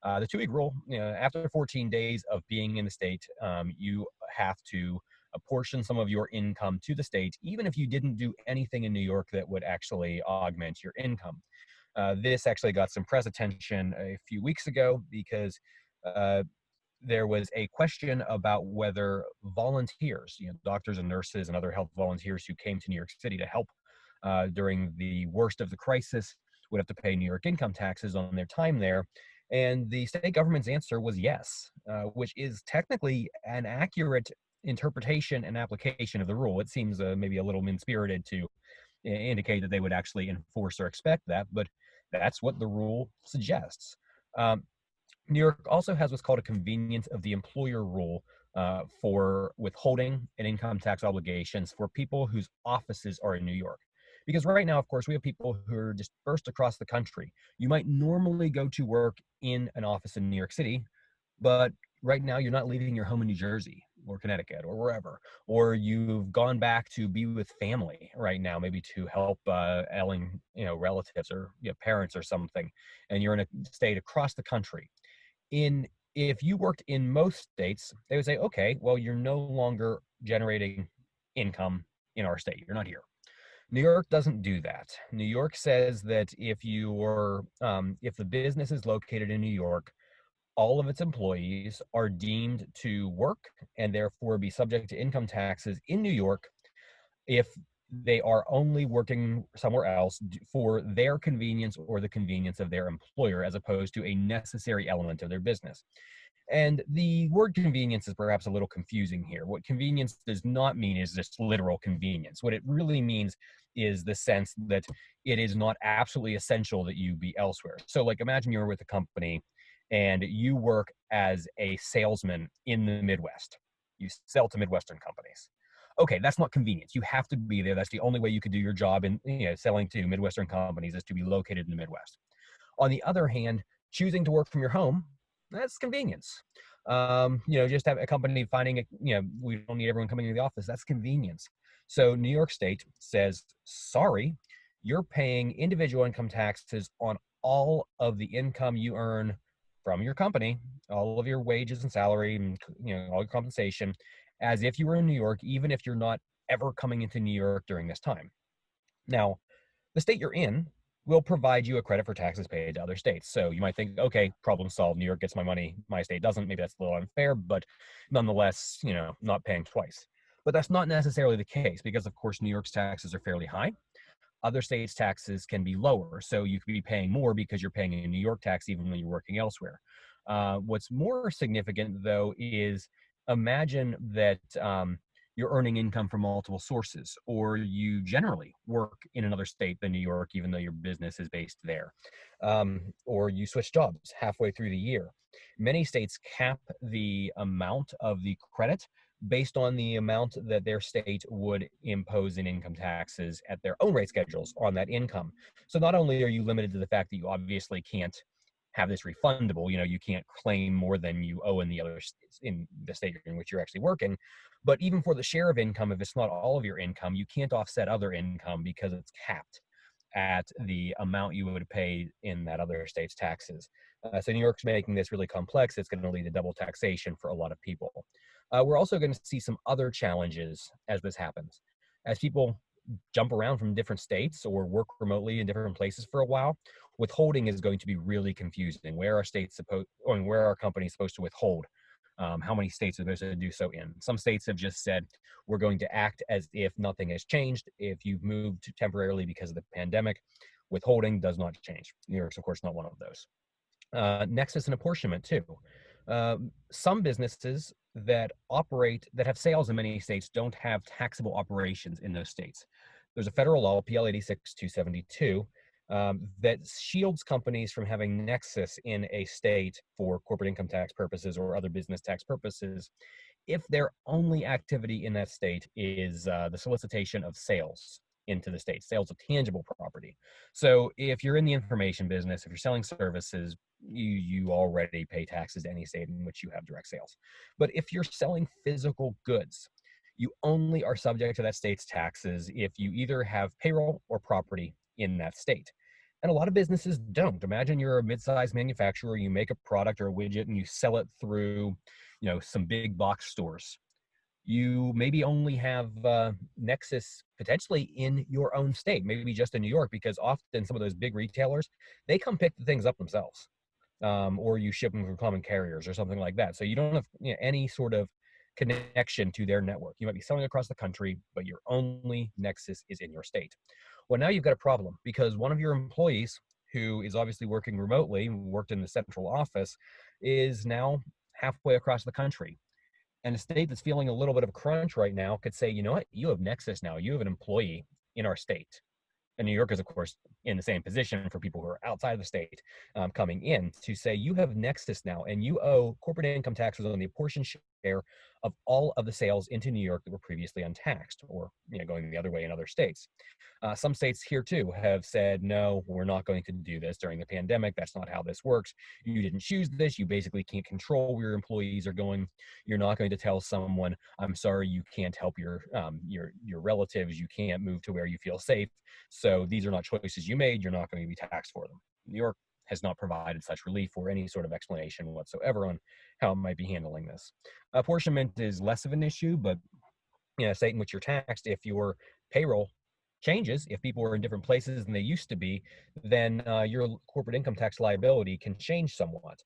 The 2-week rule, after 14 days of being in the state, you have to apportion some of your income to the state, even if you didn't do anything in New York that would actually augment your income. This actually got some press attention a few weeks ago because there was a question about whether volunteers, doctors and nurses and other health volunteers who came to New York City to help during the worst of the crisis would have to pay New York income taxes on their time there. And the state government's answer was yes, which is technically an accurate interpretation and application of the rule. It seems maybe a little mean-spirited to indicate that they would actually enforce or expect that, but that's what the rule suggests. New York also has what's called a convenience of the employer rule for withholding and income tax obligations for people whose offices are in New York. Because right now, of course, we have people who are dispersed across the country. You might normally go to work in an office in New York City, but right now you're not leaving your home in New Jersey or Connecticut or wherever, or you've gone back to be with family right now, maybe to help ailing, relatives or parents or something, and you're in a state across the country. If you worked in most states, they would say, okay, well, you're no longer generating income in our state. You're not here. New York doesn't do that. New York says that if the business is located in New York, all of its employees are deemed to work and therefore be subject to income taxes in New York if they are only working somewhere else for their convenience or the convenience of their employer, as opposed to a necessary element of their business. And the word convenience is perhaps a little confusing here. What convenience does not mean is just literal convenience. What it really means is the sense that it is not absolutely essential that you be elsewhere. So like imagine you're with a company and you work as a salesman in the Midwest. You sell to Midwestern companies. Okay, that's not convenience. You have to be there. That's the only way you could do your job in selling to Midwestern companies, is to be located in the Midwest. On the other hand, choosing to work from your home, that's convenience. Just have a company finding it, we don't need everyone coming into the office. That's convenience. So New York State says, sorry, you're paying individual income taxes on all of the income you earn from your company, all of your wages and salary and, all your compensation, as if you were in New York, even if you're not ever coming into New York during this time. Now, the state you're in will provide you a credit for taxes paid to other states. So you might think, okay, problem solved. New York gets my money, my state doesn't. Maybe that's a little unfair, but nonetheless, not paying twice. But that's not necessarily the case because, of course, New York's taxes are fairly high. Other states' taxes can be lower. So you could be paying more because you're paying a New York tax even when you're working elsewhere. What's more significant, though, is imagine that you're earning income from multiple sources, or you generally work in another state than New York, even though your business is based there, or you switch jobs halfway through the year. Many states cap the amount of the credit based on the amount that their state would impose in income taxes at their own rate schedules on that income. So not only are you limited to the fact that you obviously can't have this refundable, you can't claim more than you owe in the other in the state in which you're actually working, but even for the share of income, if it's not all of your income, you can't offset other income because it's capped at the amount you would pay in that other state's taxes. So New York's making this really complex. It's going to lead to double taxation for a lot of people. We're also going to see some other challenges as this happens. As people jump around from different states or work remotely in different places for a while, withholding is going to be really confusing. Where are states supposed, or where are companies supposed to withhold? How many states are supposed to do so in? Some states have just said, we're going to act as if nothing has changed. If you've moved temporarily because of the pandemic, withholding does not change. New York's, of course, not one of those. Next is an apportionment too. Some businesses that have sales in many states don't have taxable operations in those states. There's a federal law, PL 86-272, that shields companies from having nexus in a state for corporate income tax purposes or other business tax purposes if their only activity in that state is the solicitation of sales into the state, sales of tangible property. So if you're in the information business, if you're selling services, you already pay taxes to any state in which you have direct sales. But if you're selling physical goods, you only are subject to that state's taxes if you either have payroll or property in that state. And a lot of businesses don't. Imagine you're a mid-sized manufacturer, you make a product or a widget and you sell it through, some big box stores. You maybe only have nexus potentially in your own state, maybe just in New York, because often some of those big retailers, they come pick the things up themselves, or you ship them through common carriers or something like that. So you don't have any sort of connection to their network. You might be selling across the country, but your only nexus is in your state. Well, now you've got a problem because one of your employees, who is obviously working remotely, worked in the central office, is now halfway across the country. And a state that's feeling a little bit of a crunch right now could say, you know what, you have nexus now. You have an employee in our state. And New York is, of course, in the same position for people who are outside of the state coming in to say you have nexus now and you owe corporate income taxes on the apportioned share of all of the sales into New York that were previously untaxed or going the other way in other states. Some states here too have said, no, we're not going to do this during the pandemic. That's not how this works. You didn't choose this. You basically can't control where your employees are going. You're not going to tell someone, I'm sorry, you can't help your relatives. You can't move to where you feel safe. So these are not choices you made. You're not going to be taxed for them. New York has not provided such relief or any sort of explanation whatsoever on how it might be handling this. Apportionment is less of an issue, but state in which you're taxed, if your payroll changes, if people are in different places than they used to be, then your corporate income tax liability can change somewhat.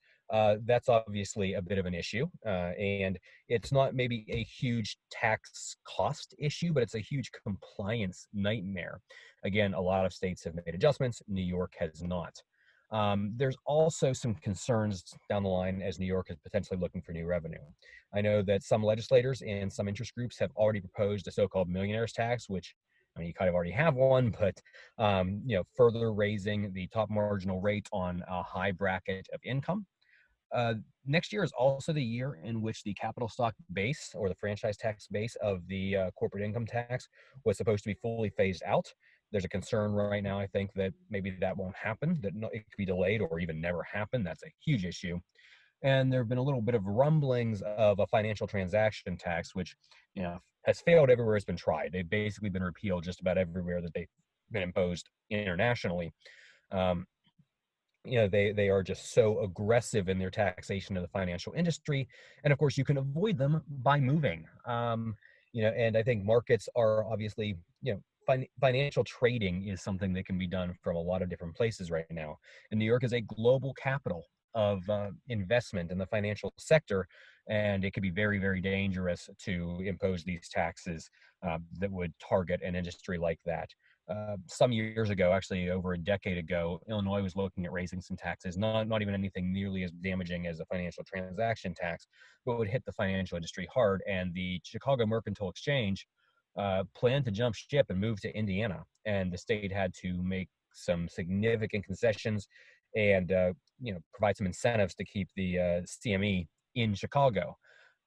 That's obviously a bit of an issue, and it's not maybe a huge tax cost issue, but it's a huge compliance nightmare. Again, a lot of states have made adjustments. New York has not. There's also some concerns down the line as New York is potentially looking for new revenue. I know that some legislators and some interest groups have already proposed a so-called millionaire's tax, which you kind of already have one, but further raising the top marginal rate on a high bracket of income. Next year is also the year in which the capital stock base or the franchise tax base of the corporate income tax was supposed to be fully phased out. There's a concern right now, I think, that maybe that won't happen, that it could be delayed or even never happen. That's a huge issue. And there have been a little bit of rumblings of a financial transaction tax, which has failed everywhere it's been tried. They've basically been repealed just about everywhere that they've been imposed internationally. They are just so aggressive in their taxation of the financial industry. And of course, you can avoid them by moving. And I think markets are obviously, financial trading is something that can be done from a lot of different places right now. And New York is a global capital of investment in the financial sector, and it could be very, very dangerous to impose these taxes that would target an industry like that. Some years ago, actually over a decade ago, Illinois was looking at raising some taxes, not even anything nearly as damaging as a financial transaction tax, but would hit the financial industry hard. And the Chicago Mercantile Exchange planned to jump ship and move to Indiana, and the state had to make some significant concessions and provide some incentives to keep the CME in Chicago.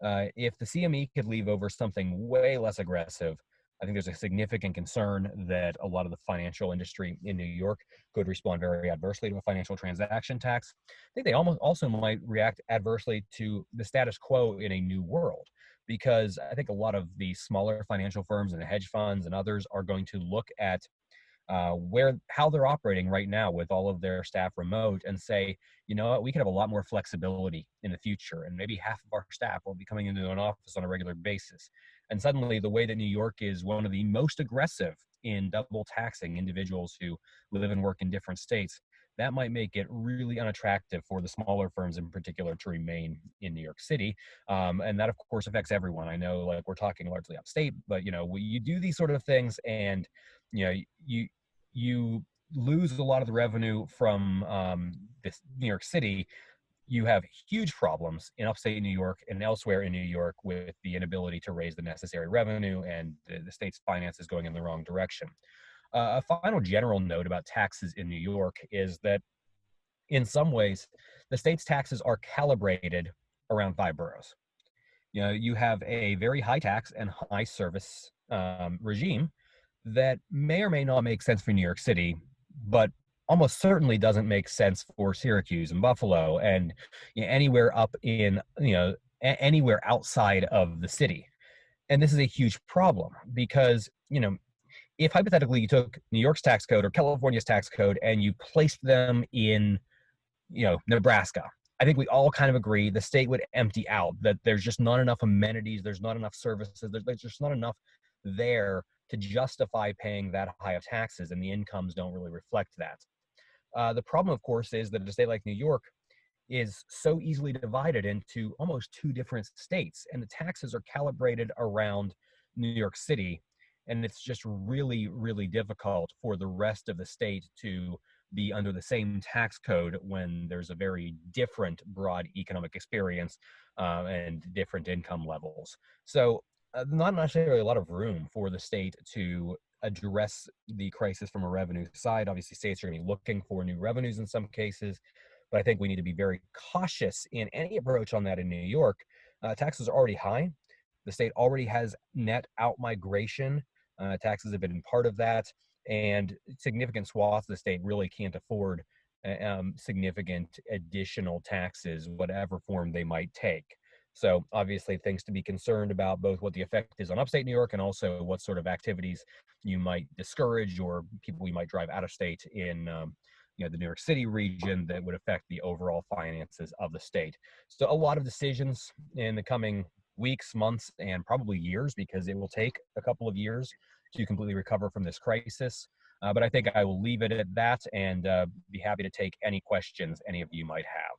If the CME could leave over something way less aggressive, I think there's a significant concern that a lot of the financial industry in New York could respond very adversely to a financial transaction tax. I think they also might react adversely to the status quo in a new world, because I think a lot of the smaller financial firms and the hedge funds and others are going to look at how they're operating right now with all of their staff remote and say, you know what, we could have a lot more flexibility in the future, and maybe half of our staff will be coming into an office on a regular basis. And suddenly the way that New York is one of the most aggressive in double taxing individuals who live and work in different states, that might make it really unattractive for the smaller firms in particular to remain in New York City. And that, of course, affects everyone. I know, like, we're talking largely upstate, but, you know, you do these sort of things and, you know, you lose a lot of the revenue from this New York City. You have huge problems in upstate New York and elsewhere in New York with the inability to raise the necessary revenue and the state's finances going in the wrong direction. A final general note about taxes in New York is that in some ways, the state's taxes are calibrated around 5 boroughs. You know, you have a very high tax and high service regime that may or may not make sense for New York City, but almost certainly doesn't make sense for Syracuse and Buffalo and, you know, anywhere up in, you know, anywhere outside of the city. And this is a huge problem because, you know, if hypothetically you took New York's tax code or California's tax code and you placed them in, you know, Nebraska, I think we all kind of agree the state would empty out, that there's just not enough amenities, there's not enough services, there's just not enough there to justify paying that high of taxes, and the incomes don't really reflect that. The problem, of course, is that a state like New York is so easily divided into almost 2 different states, and the taxes are calibrated around New York City, and it's just really, really difficult for the rest of the state to be under the same tax code when there's a very different broad economic experience and different income levels. So not necessarily a lot of room for the state to address the crisis from a revenue side. Obviously, states are going to be looking for new revenues in some cases, but I think we need to be very cautious in any approach on that in New York. Taxes are already high. The state already has net out-migration. Taxes have been part of that, and significant swaths of the state really can't afford significant additional taxes, whatever form they might take. So obviously things to be concerned about, both what the effect is on upstate New York and also what sort of activities you might discourage or people you might drive out of state in you know, the New York City region that would affect the overall finances of the state. So a lot of decisions in the coming weeks, months, and probably years, because it will take a couple of years to completely recover from this crisis. But I think I will leave it at that and be happy to take any questions any of you might have.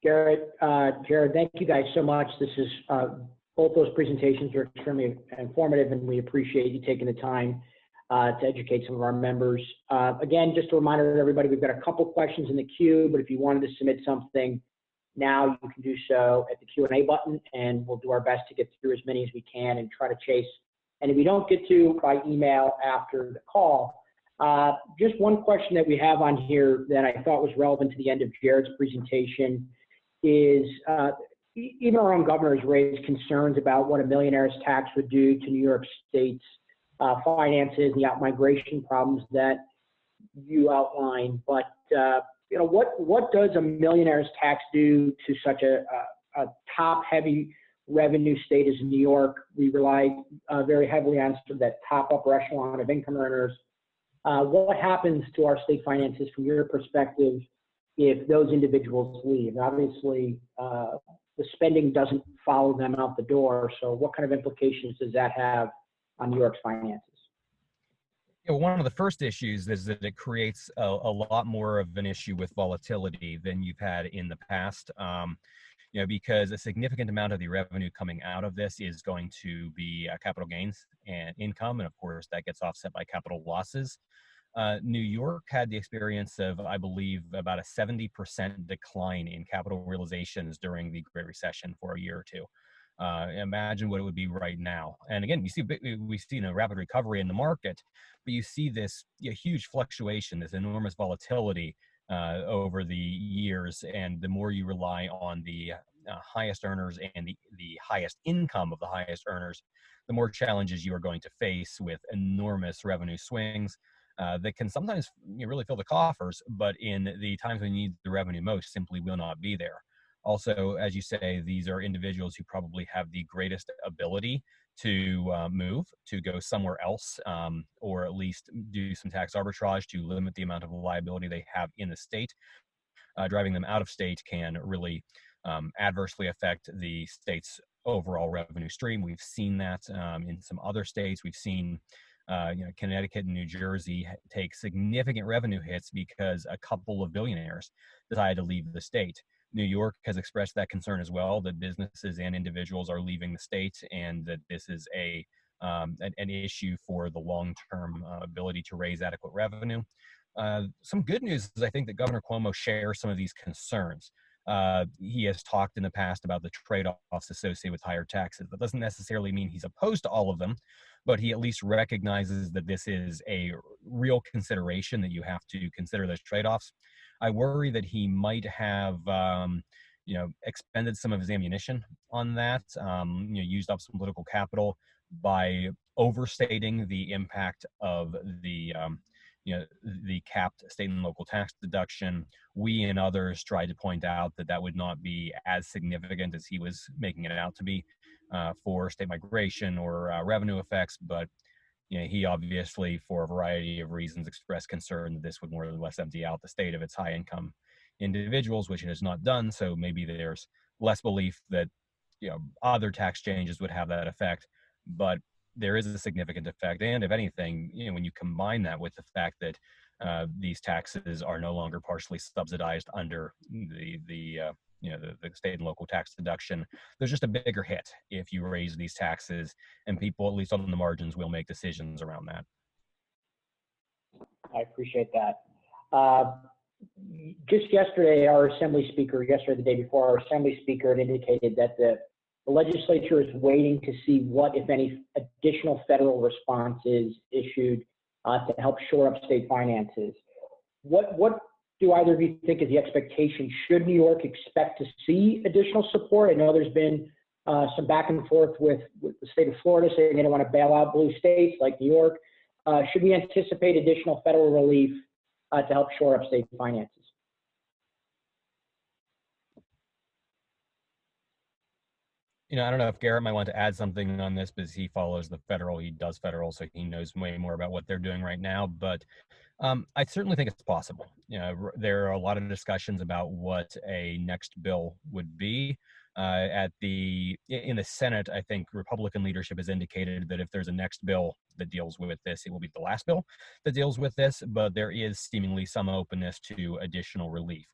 Garrett, Jared, thank you guys so much. This is, both those presentations are extremely informative, and we appreciate you taking the time to educate some of our members. Again, just a reminder to everybody, we've got a couple questions in the queue, but if you wanted to submit something now, you can do so at the Q&A button, and we'll do our best to get through as many as we can and try to chase. And if we don't get to by email after the call, just one question that we have on here that I thought was relevant to the end of Jared's presentation is even our own governor has raised concerns about what a millionaire's tax would do to New York State's finances and the out-migration problems that you outlined. But you know, what does a millionaire's tax do to such a top-heavy revenue state as New York? We rely very heavily on sort of that top upper echelon of income earners. What happens to our state finances from your perspective if those individuals leave? Obviously, the spending doesn't follow them out the door. So what kind of implications does that have on New York's finances? Yeah, one of the first issues is that it creates a lot more of an issue with volatility than you've had in the past. You know, because a significant amount of the revenue coming out of this is going to be capital gains and income, and of course that gets offset by capital losses. New York had the experience of, I believe, about a 70% decline in capital realizations during the Great Recession for a year or two. Imagine what it would be right now. And again, we've seen a rapid recovery in the market, but you see this huge fluctuation, this enormous volatility over the years. And the more you rely on the highest earners and the highest income of the highest earners, the more challenges you are going to face with enormous revenue swings that can sometimes really fill the coffers, but in the times when you need the revenue most, simply will not be there. Also, as you say, these are individuals who probably have the greatest ability to move, to go somewhere else, or at least do some tax arbitrage to limit the amount of liability they have in the state. Driving them out of state can really adversely affect the state's overall revenue stream. We've seen that in some other states. We've seen Connecticut and New Jersey take significant revenue hits because a couple of billionaires decided to leave the state. New York has expressed that concern as well, that businesses and individuals are leaving the state, and that this is an issue for the long-term ability to raise adequate revenue. Some good news is I think that Governor Cuomo shares some of these concerns. He has talked in the past about the trade-offs associated with higher taxes. That doesn't necessarily mean he's opposed to all of them, but he at least recognizes that this is a real consideration, that you have to consider those trade-offs. I worry that he might have expended some of his ammunition on that, used up some political capital by overstating the impact of the capped state and local tax deduction. We and others tried to point out that that would not be as significant as he was making it out to be for state migration or revenue effects, but he obviously, for a variety of reasons, expressed concern that this would more or less empty out the state of its high-income individuals, which it has not done. So maybe there's less belief that other tax changes would have that effect, but there is a significant effect. And if anything, when you combine that with the fact that these taxes are no longer partially subsidized under the state and local tax deduction, there's just a bigger hit if you raise these taxes, and people, at least on the margins, will make decisions around that. I appreciate that. Just yesterday, the day before, our Assembly Speaker had indicated that the legislature is waiting to see what, if any, additional federal response is issued to help shore up state finances. What do either of you think is the expectation? Should New York expect to see additional support? I know there's been some back and forth with the state of Florida saying they don't want to bail out blue states like New York. Should we anticipate additional federal relief to help shore up state finances? I don't know if Garrett might want to add something on this, because he does federal, so he knows way more about what they're doing right now. But I certainly think it's possible. There are a lot of discussions about what a next bill would be. In the Senate, I think Republican leadership has indicated that if there's a next bill that deals with this, it will be the last bill that deals with this, but there is seemingly some openness to additional relief.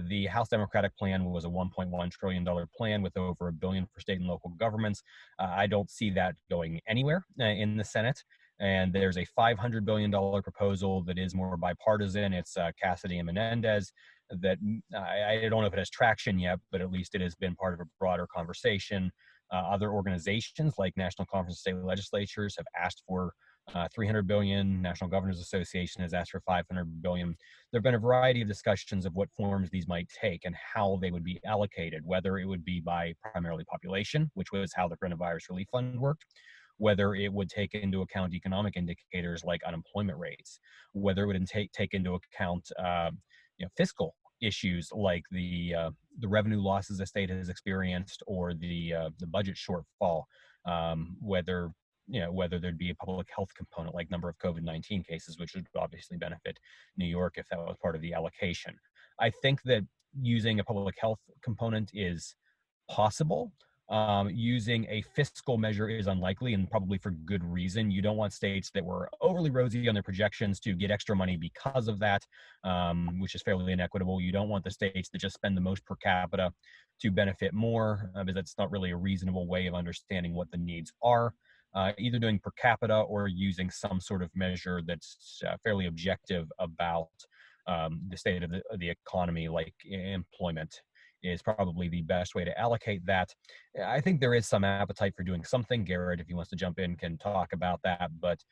The House Democratic plan was a $1.1 trillion plan with over $1 billion for state and local governments. I don't see that going anywhere in the Senate. And there's a $500 billion proposal that is more bipartisan. It's Cassidy and Menendez. That I don't know if it has traction yet, but at least it has been part of a broader conversation. Other organizations like National Conference of State Legislatures have asked for $300 billion. National Governors Association has asked for $500 billion. There have been a variety of discussions of what forms these might take and how they would be allocated, whether it would be by primarily population, which was how the Coronavirus Relief Fund worked, whether it would take into account economic indicators like unemployment rates, whether it would take into account fiscal issues like the revenue losses the state has experienced, or the budget shortfall, whether there'd be a public health component like number of COVID-19 cases, which would obviously benefit New York if that was part of the allocation. I think that using a public health component is possible. Using a fiscal measure is unlikely, and probably for good reason. You don't want states that were overly rosy on their projections to get extra money because of that, which is fairly inequitable. You don't want the states that just spend the most per capita to benefit more, because that's not really a reasonable way of understanding what the needs are. Either doing per capita or using some sort of measure that's fairly objective about the state of the economy, like employment, is probably the best way to allocate that. I think there is some appetite for doing something. Garrett, if he wants to jump in, can talk about that, but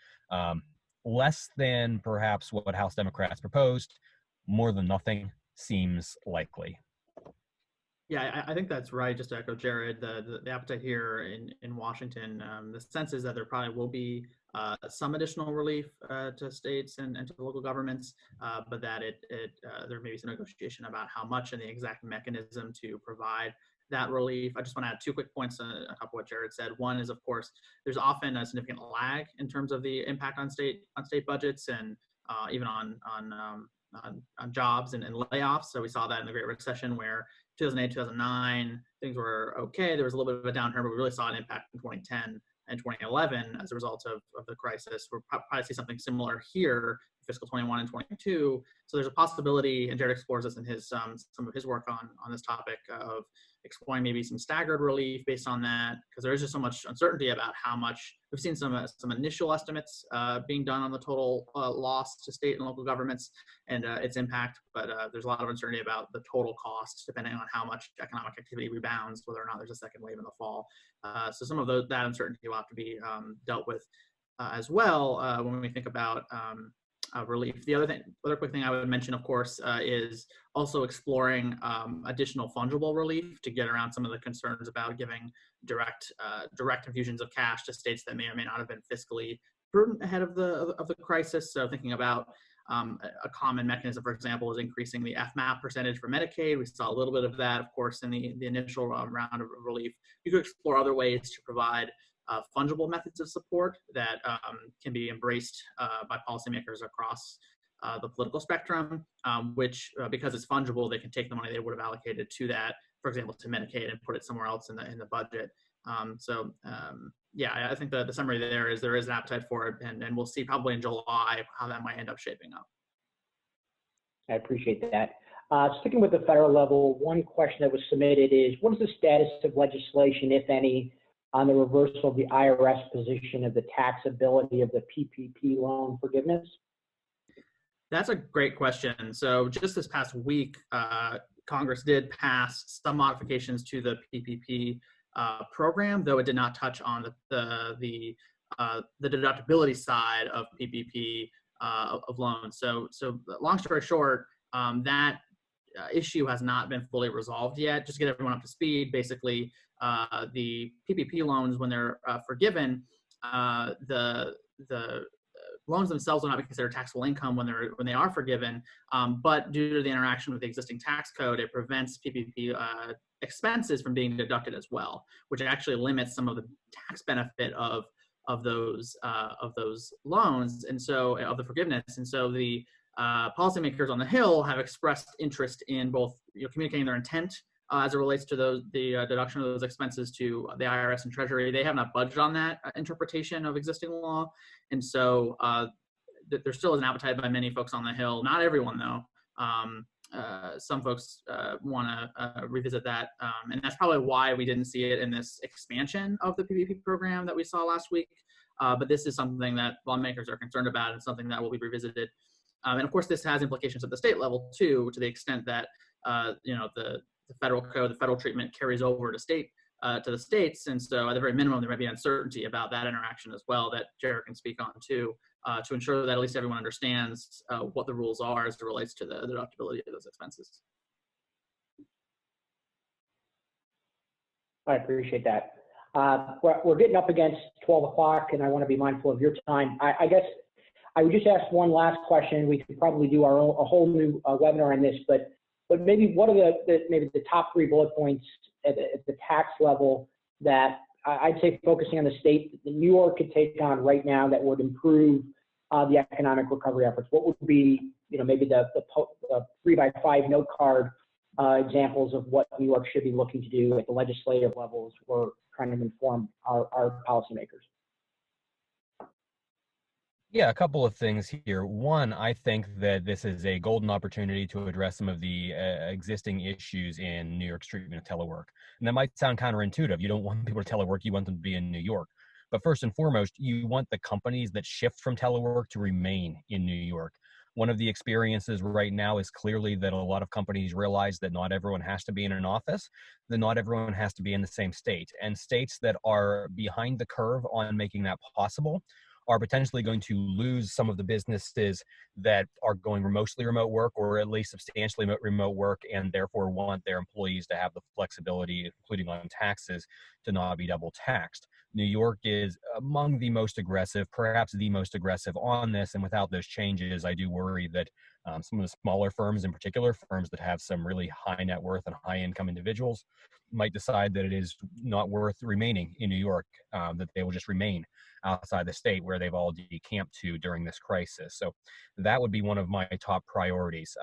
less than perhaps what House Democrats proposed. More than nothing seems likely. Yeah, I think that's right. Just to echo Jared, the appetite here in Washington, the sense is that there probably will be some additional relief to states and to local governments, but that there may be some negotiation about how much and the exact mechanism to provide that relief. I just want to add two quick points on top of what Jared said. One is, of course, there's often a significant lag in terms of the impact on state budgets, and even on on jobs and layoffs. So we saw that in the Great Recession, where 2008, 2009, things were okay. There was a little bit of a downturn, but we really saw an impact in 2010 and 2011 as a result of the crisis. We'll probably see something similar here, fiscal 21 and 22. So there's a possibility, and Jared explores this in his some of his work on this topic of exploring maybe some staggered relief based on that, because there is just so much uncertainty about how much. We've seen some initial estimates being done on the total loss to state and local governments and its impact, but there's a lot of uncertainty about the total cost depending on how much economic activity rebounds, whether or not there's a second wave in the fall. So some of that uncertainty will have to be dealt with as well when we think about relief. The other quick thing I would mention, of course, is also exploring additional fungible relief to get around some of the concerns about giving direct infusions of cash to states that may or may not have been fiscally prudent ahead of the crisis. So thinking about a common mechanism, for example, is increasing the FMAP percentage for Medicaid. We saw a little bit of that, of course, in the initial round of relief. You could explore other ways to provide fungible methods of support that can be embraced by policymakers across the political spectrum, which, because it's fungible, they can take the money they would have allocated to that, for example, to Medicaid, and put it somewhere else in the budget. Yeah, I think the summary there is an appetite for it, and we'll see probably in July how that might end up shaping up. I appreciate that. Sticking with the federal level, one question that was submitted is, what is the status of legislation, if any, on the reversal of the IRS position of the taxability of the PPP loan forgiveness? That's a great question. So just this past week, Congress did pass some modifications to the PPP program, though it did not touch on the deductibility side of PPP of loans. So long story short, that issue has not been fully resolved yet. Just to get everyone up to speed, basically, the PPP loans, when they're forgiven, the loans themselves will not be considered taxable income when they are forgiven, but due to the interaction with the existing tax code, it prevents PPP expenses from being deducted as well, which actually limits some of the tax benefit of those loans, and so of the forgiveness. And so the policymakers on the Hill have expressed interest in both communicating their intent as it relates to the deduction of those expenses to the IRS and Treasury. They have not budged on that interpretation of existing law, and so there still is an appetite by many folks on the Hill. Not everyone, though. Some folks want to revisit that, and that's probably why we didn't see it in this expansion of the PPP program that we saw last week. But this is something that lawmakers are concerned about, and something that will be revisited. And of course, this has implications at the state level too, to the extent that the federal code, the federal treatment carries over to the states, and so at the very minimum, there might be uncertainty about that interaction as well that Jared can speak on too, to ensure that at least everyone understands what the rules are as it relates to the deductibility of those expenses. I appreciate that. We're getting up against 12 o'clock, and I want to be mindful of your time. I guess I would just ask one last question. We could probably do a whole new webinar on this, but maybe what are the top 3 bullet points at the tax level that I'd say, focusing on the state that New York could take on right now that would improve the economic recovery efforts? What would be, maybe the 3x5 note card examples of what New York should be looking to do at the legislative levels we're trying to inform our policymakers? Yeah, a couple of things here. One, I think that this is a golden opportunity to address some of the existing issues in New York's treatment of telework. And that might sound counterintuitive. You don't want people to telework, you want them to be in New York. But first and foremost, you want the companies that shift from telework to remain in New York. One of the experiences right now is clearly that a lot of companies realize that not everyone has to be in an office, that not everyone has to be in the same state. And states that are behind the curve on making that possible are potentially going to lose some of the businesses that are going mostly remote work, or at least substantially remote work, and therefore want their employees to have the flexibility, including on taxes, to not be double taxed. New York is among the most aggressive, perhaps the most aggressive on this. And without those changes, I do worry that some of the smaller firms, in particular, firms that have some really high net worth and high income individuals, might decide that it is not worth remaining in New York, that they will just remain outside the state where they've all decamped to during this crisis. So that would be one of my top priorities.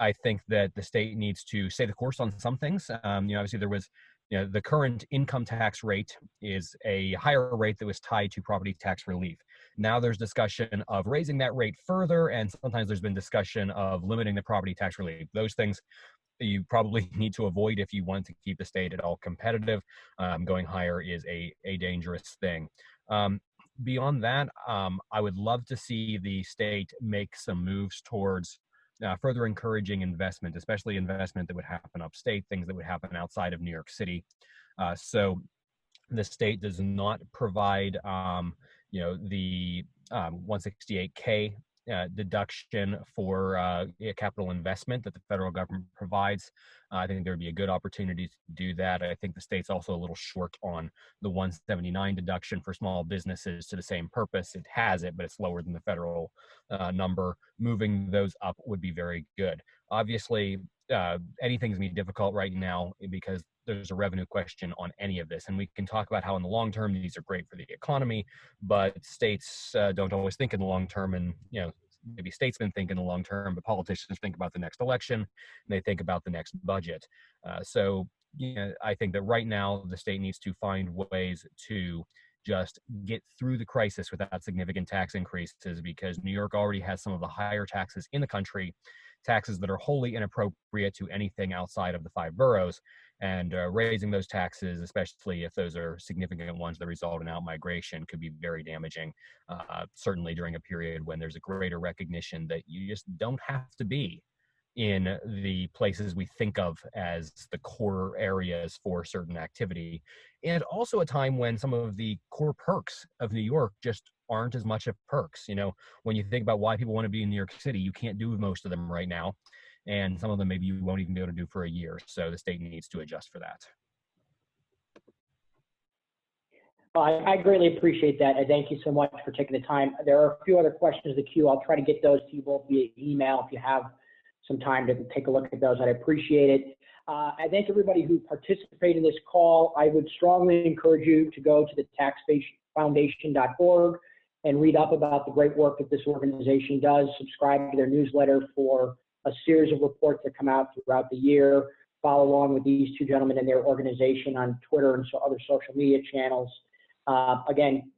I think that the state needs to stay the course on some things. Obviously there was, the current income tax rate is a higher rate that was tied to property tax relief. Now there's discussion of raising that rate further, and sometimes there's been discussion of limiting the property tax relief. Those things you probably need to avoid if you want to keep the state at all competitive. Going higher is a dangerous thing. Beyond that, I would love to see the state make some moves towards further encouraging investment, especially investment that would happen upstate, things that would happen outside of New York City. So the state does not provide, the 168K deduction for capital investment that the federal government provides. I think there would be a good opportunity to do that. I think the state's also a little short on the 179 deduction for small businesses to the same purpose. It has it, but it's lower than the federal number. Moving those up would be very good. Obviously, anything's going to be difficult right now because there's a revenue question on any of this. And we can talk about how in the long term, these are great for the economy, but states don't always think in the long term. And, maybe statesmen think in the long term, but politicians think about the next election and they think about the next budget. So I think that right now the state needs to find ways to just get through the crisis without significant tax increases, because New York already has some of the higher taxes in the country, taxes that are wholly inappropriate to anything outside of the 5 boroughs. And raising those taxes, especially if those are significant ones that result in out-migration, could be very damaging, certainly during a period when there's a greater recognition that you just don't have to be in the places we think of as the core areas for certain activity. And also a time when some of the core perks of New York just aren't as much of perks. When you think about why people want to be in New York City, you can't do most of them right now. And some of them maybe you won't even be able to do for a year. So the state needs to adjust for that. Well, I greatly appreciate that. And thank you so much for taking the time. There are a few other questions in the queue. I'll try to get those to you both via email if you have some time to take a look at those. I'd appreciate it. I thank everybody who participated in this call. I would strongly encourage you to go to the taxfoundation.org and read up about the great work that this organization does. Subscribe to their newsletter for a series of reports that come out throughout the year. Follow along with these two gentlemen and their organization on Twitter and other social media channels. Again,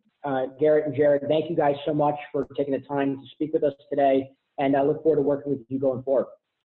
Garrett and Jared, thank you guys so much for taking the time to speak with us today, and I look forward to working with you going forward.